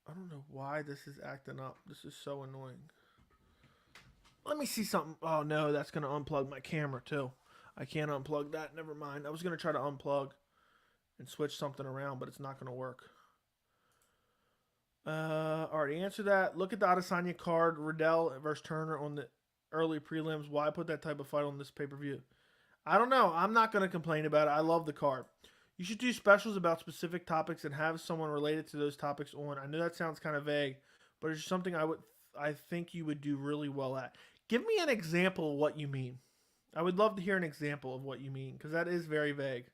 I don't know why this is acting up. This is so annoying. Let me see something. Oh, no, that's going to unplug my camera, too. I can't unplug that. Never mind. I was going to try to unplug and switch something around, but it's not going to work. Already answered that. Look at the Adesanya card. Riddell versus Turner on the early prelims. Why put that type of fight on this pay-per-view? I don't know. I'm not going to complain about it. I love the card. You should do specials about specific topics and have someone related to those topics on. I know that sounds kind of vague, but it's something I think you would do really well at. Give me an example of what you mean. I would love to hear an example of what you mean because that is very vague.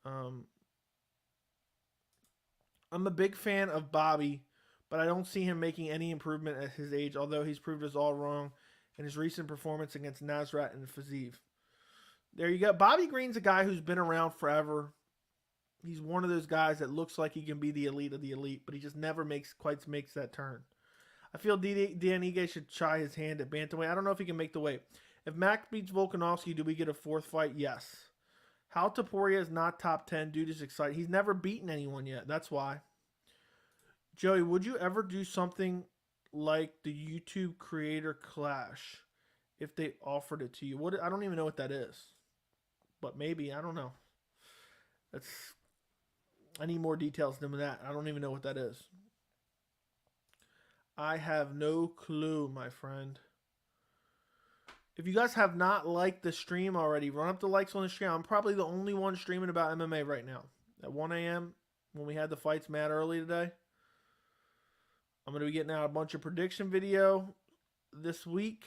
I'm a big fan of Bobby, but I don't see him making any improvement at his age, although he's proved us all wrong in his recent performance against Nasrat and Fiziev. There you go. Bobby Green's a guy who's been around forever. He's one of those guys that looks like he can be the elite of the elite, but he just never quite makes that turn. I feel Dan Ige should try his hand at bantamweight. I don't know if he can make the weight. If Max beats Volkanovski, do we get a fourth fight? Yes. How Taporia is not top 10. Dude is excited. He's never beaten anyone yet. That's why. Joey, would you ever do something like the YouTube Creator Clash if they offered it to you? I don't even know what that is. But maybe. I don't know. I need more details than that. I don't even know what that is. I have no clue, my friend. If you guys have not liked the stream already, run up the likes on the stream. I'm probably the only one streaming about MMA right now. At 1 a.m. when we had the fights mad early today. I'm going to be getting out a bunch of prediction video this week.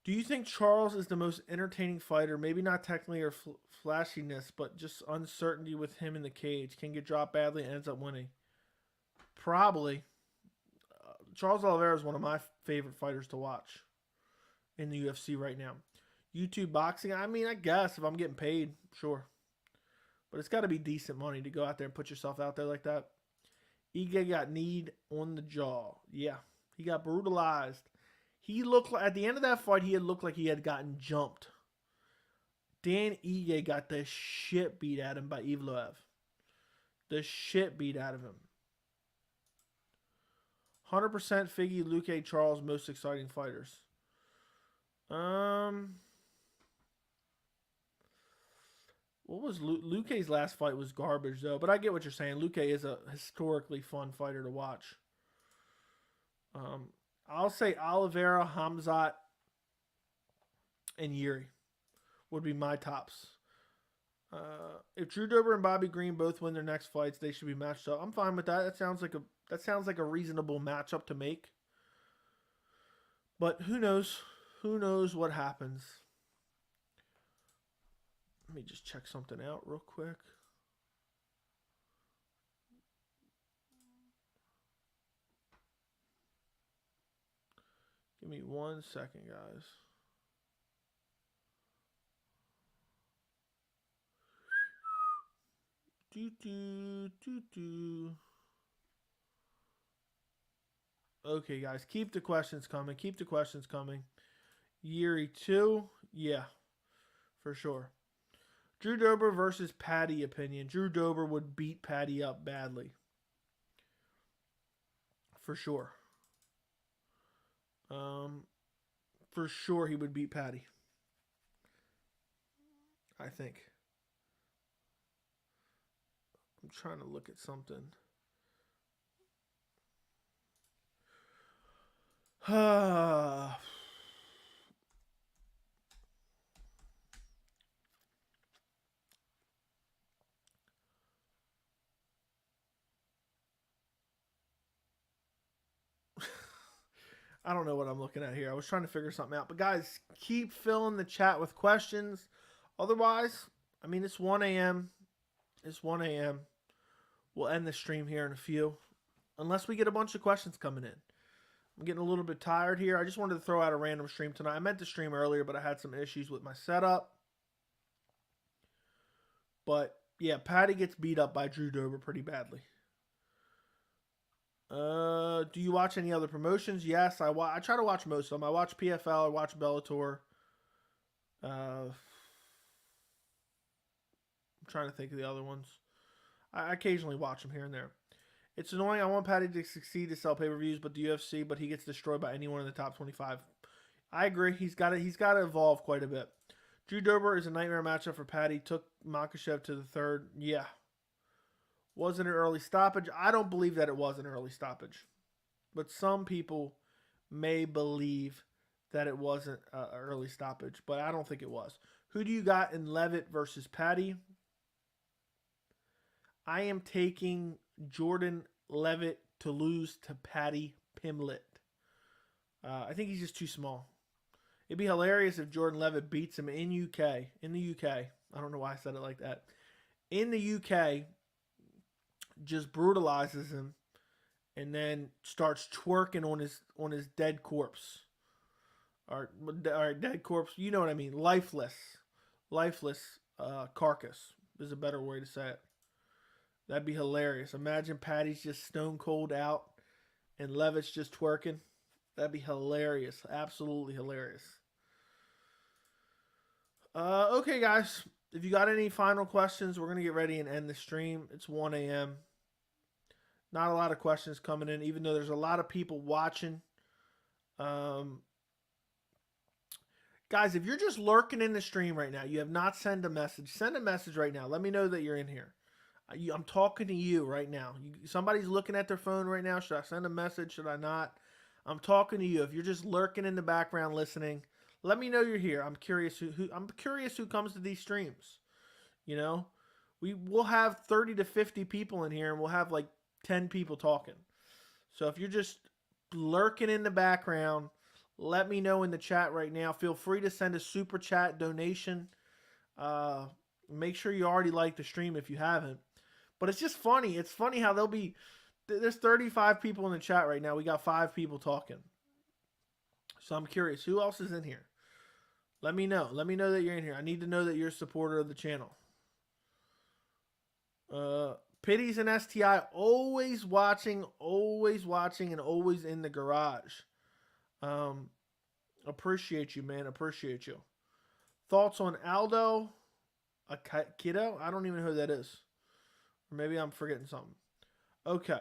Do you think Charles is the most entertaining fighter? Maybe not technically or flashiness, but just uncertainty with him in the cage. Can get dropped badly and ends up winning. Probably. Charles Oliveira is one of my favorite fighters to watch in the UFC right now. YouTube boxing, I mean, I guess if I'm getting paid, sure. But it's got to be decent money to go out there and put yourself out there like that. Ige got kneed on the jaw. Yeah, he got brutalized. He looked like, at the end of that fight, he had looked like he had gotten jumped. Dan Ige got the shit beat at him by Evloev. The shit beat out of him. 100% Figgy, Luque, Charles, most exciting fighters. What was Luque's last fight was garbage though, but I get what you're saying. Luque is a historically fun fighter to watch. I'll say Oliveira, Hamzat, and Jiri would be my tops. If Drew Dober and Bobby Green both win their next fights, they should be matched up. I'm fine with that. That sounds like a reasonable matchup to make. But who knows? Who knows what happens? Let me just check something out real quick. Give me 1 second, guys. Okay, guys, keep the questions coming. Keep the questions coming. Jiri 2, yeah, for sure. Drew Dober versus Patty opinion. Drew Dober would beat Patty up badly. For sure. For sure he would beat Patty. I think. I'm trying to look at something. I don't know what I'm looking at here. I was trying to figure something out. But guys, keep filling the chat with questions. Otherwise, I mean, it's 1 a.m. It's 1 a.m. We'll end the stream here in a few. Unless we get a bunch of questions coming in. I'm getting a little bit tired here. I just wanted to throw out a random stream tonight. I meant to stream earlier, but I had some issues with my setup. But, yeah, Patty gets beat up by Drew Dober pretty badly. Do you watch any other promotions? Yes, I try to watch most of them. I watch PFL. I watch Bellator. I'm trying to think of the other ones. I occasionally watch them here and there. It's annoying. I want Patty to succeed to sell pay-per-views, but the UFC, but he gets destroyed by anyone in the top 25. I agree. He's got to evolve quite a bit. Drew Dober is a nightmare matchup for Patty. Took Makhachev to the third. Yeah. Was it an early stoppage? I don't believe that it was an early stoppage. But some people may believe that it wasn't an early stoppage. But I don't think it was. Who do you got in Levitt versus Patty? I am taking Jordan Levitt to lose to Patty Pimblett. I think he's just too small. It'd be hilarious if Jordan Levitt beats him in UK. In the UK. I don't know why I said it like that. In the UK, just brutalizes him and then starts twerking on his dead corpse. Or dead corpse. You know what I mean. Lifeless carcass is a better way to say it. That'd be hilarious. Imagine Patty's just stone cold out and Levitt's just twerking. That'd be hilarious. Absolutely hilarious. Okay, guys. If you got any final questions, we're going to get ready and end the stream. It's 1 a.m. Not a lot of questions coming in, even though there's a lot of people watching. Guys, if you're just lurking in the stream right now, you have not sent a message. Send a message right now. Let me know that you're in here. I'm talking to you right now. Somebody's looking at their phone right now. Should I send a message? Should I not? I'm talking to you. If you're just lurking in the background listening, let me know you're here. I'm curious who comes to these streams. You know, we'll have 30 to 50 people in here, and we'll have like 10 people talking. So if you're just lurking in the background, let me know in the chat right now. Feel free to send a super chat donation. Make sure you already like the stream if you haven't. But it's just funny. It's funny how there's 35 people in the chat right now. We got 5 people talking. So I'm curious. Who else is in here? Let me know. Let me know that you're in here. I need to know that you're a supporter of the channel. Pitties and STI, always watching, and always in the garage. Appreciate you, man. Appreciate you. Thoughts on Aldo Kiddo? I don't even know who that is. Or maybe I'm forgetting something. Okay.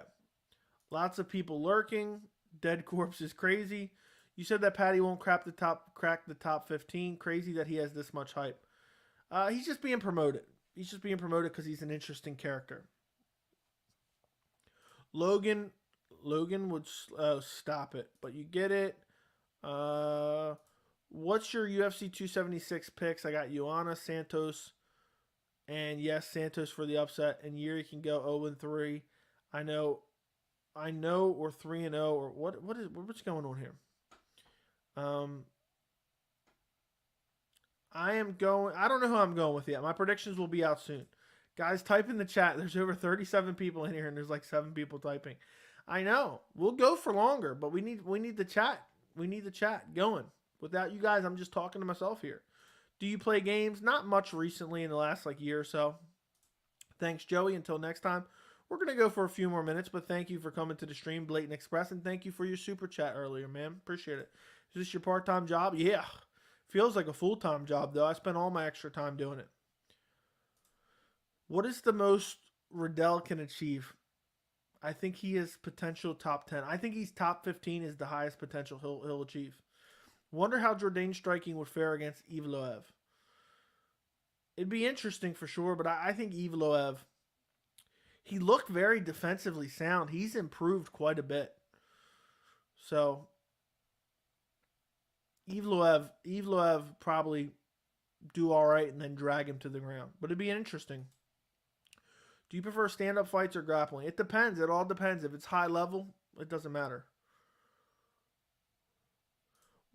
Lots of people lurking. Dead corpse is crazy. You said that Patty won't crack the top 15. Crazy that he has this much hype. He's just being promoted. He's just being promoted because he's an interesting character. Logan would stop it, but you get it. What's your UFC 276 picks? I got Joanna, Santos, and yes, Santos for the upset. And Jiri can go 0-3. I know, or 3-0, or what's going on here? I don't know who I'm going with yet. My predictions will be out soon. Guys, type in the chat. There's over 37 people in here, and there's like 7 people typing. I know. We'll go for longer, but we need the chat. We need the chat going. Without you guys, I'm just talking to myself here. Do you play games? Not much recently in the last year or so. Thanks, Joey. Until next time, we're going to go for a few more minutes, but thank you for coming to the stream, Blatant Express, and thank you for your super chat earlier, man. Appreciate it. Is this your part-time job? Yeah. Feels like a full-time job, though. I spend all my extra time doing it. What is the most Riddell can achieve? I think he is potential top 10. I think he's top 15 is the highest potential he'll achieve. Wonder how Jourdain's striking would fare against Evloev. It'd be interesting for sure, but I think Evloev, he looked very defensively sound. He's improved quite a bit. So, Evloev probably do all right and then drag him to the ground. But it'd be interesting. Do you prefer stand-up fights or grappling? It depends. It all depends. If it's high level, it doesn't matter.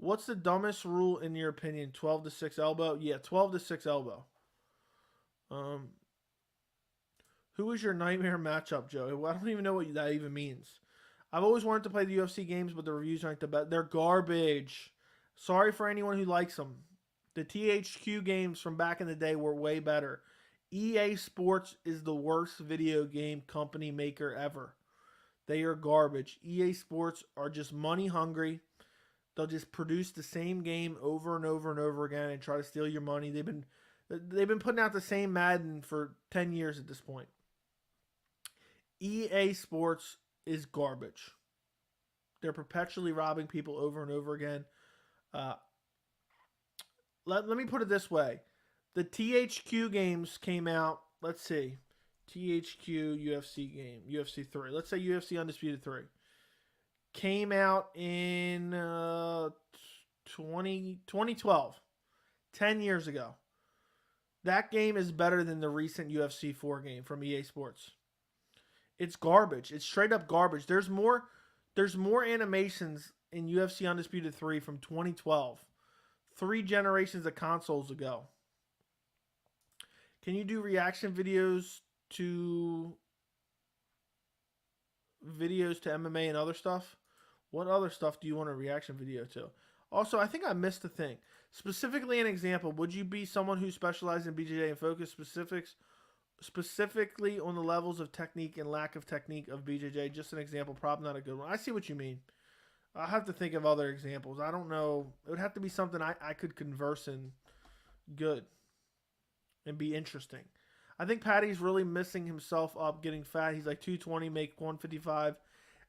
What's the dumbest rule in your opinion? 12 to 6 elbow? Yeah, 12 to 6 elbow. Who is your nightmare matchup, Joe? I don't even know what that even means. I've always wanted to play the UFC games, but the reviews aren't the best. They're garbage. Sorry for anyone who likes them. The THQ games from back in the day were way better. EA Sports is the worst video game company maker ever. They are garbage. EA Sports are just money hungry. They'll just produce the same game over and over and over again and try to steal your money. They've been putting out the same Madden for 10 years at this point. EA Sports is garbage. They're perpetually robbing people over and over again. Let me put it this way. The THQ games came out, let's see, THQ UFC game, UFC 3. Let's say UFC Undisputed 3. Came out in 2012, 10 years ago. That game is better than the recent UFC 4 game from EA Sports. It's garbage. It's straight up garbage. There's more animations in UFC Undisputed 3 from 2012. 3 generations of consoles ago. Can you do reaction videos to MMA and other stuff? What other stuff do you want a reaction video to? Also, I think I missed a thing. Specifically an example, would you be someone who specializes in BJJ and focus specifically on the levels of technique and lack of technique of BJJ? Just an example, probably not a good one. I see what you mean. I have to think of other examples. I don't know. It would have to be something I could converse in good and be interesting. I think Patty's really missing himself up, getting fat. He's like 220, make 155.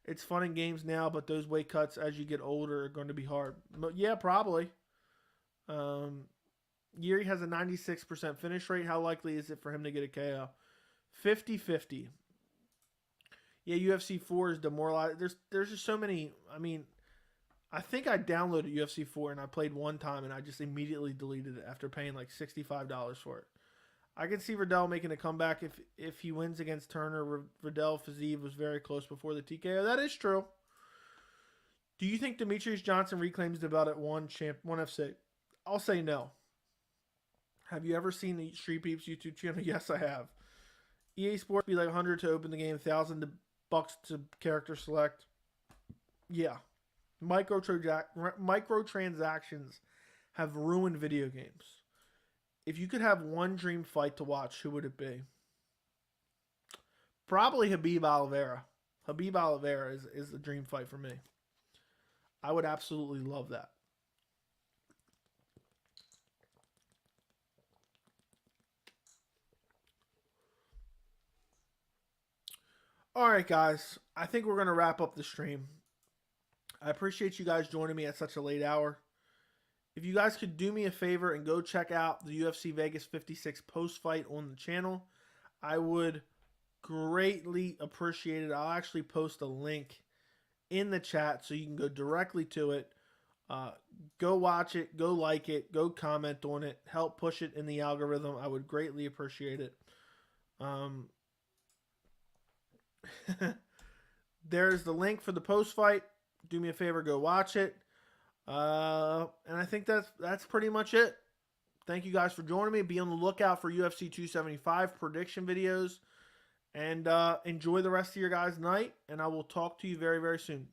It's fun in games now, but those weight cuts as you get older are going to be hard. But yeah, probably. Jiri has a 96% finish rate. How likely is it for him to get a KO? 50-50. Yeah, UFC 4 is demoralized. There's just so many. I mean, I think I downloaded UFC 4 and I played one time and I just immediately deleted it after paying like $65 for it. I can see Riddell making a comeback if he wins against Turner. Riddell Fiziev was very close before the TKO. That is true. Do you think Demetrius Johnson reclaims the belt at ONE FC? I'll say no. Have you ever seen the Street Peeps YouTube channel? Yes, I have. EA Sports be like 100 to open the game, $1,000 to character select. Yeah. Microtransactions have ruined video games. If you could have one dream fight to watch, who would it be? Probably Khabib Oliveira. Khabib Oliveira is the dream fight for me. I would absolutely love that. All right, guys. I think we're going to wrap up the stream. I appreciate you guys joining me at such a late hour. If you guys could do me a favor and go check out the UFC Vegas 56 post-fight on the channel, I would greatly appreciate it. I'll actually post a link in the chat so you can go directly to it. Go watch it, go like it, go comment on it, help push it in the algorithm. I would greatly appreciate it. There's the link for the post-fight. Do me a favor, go watch it. And I think that's pretty much it. Thank you guys for joining me. Be on the lookout for UFC 275 prediction videos. And enjoy the rest of your guys' night. And I will talk to you very, very soon.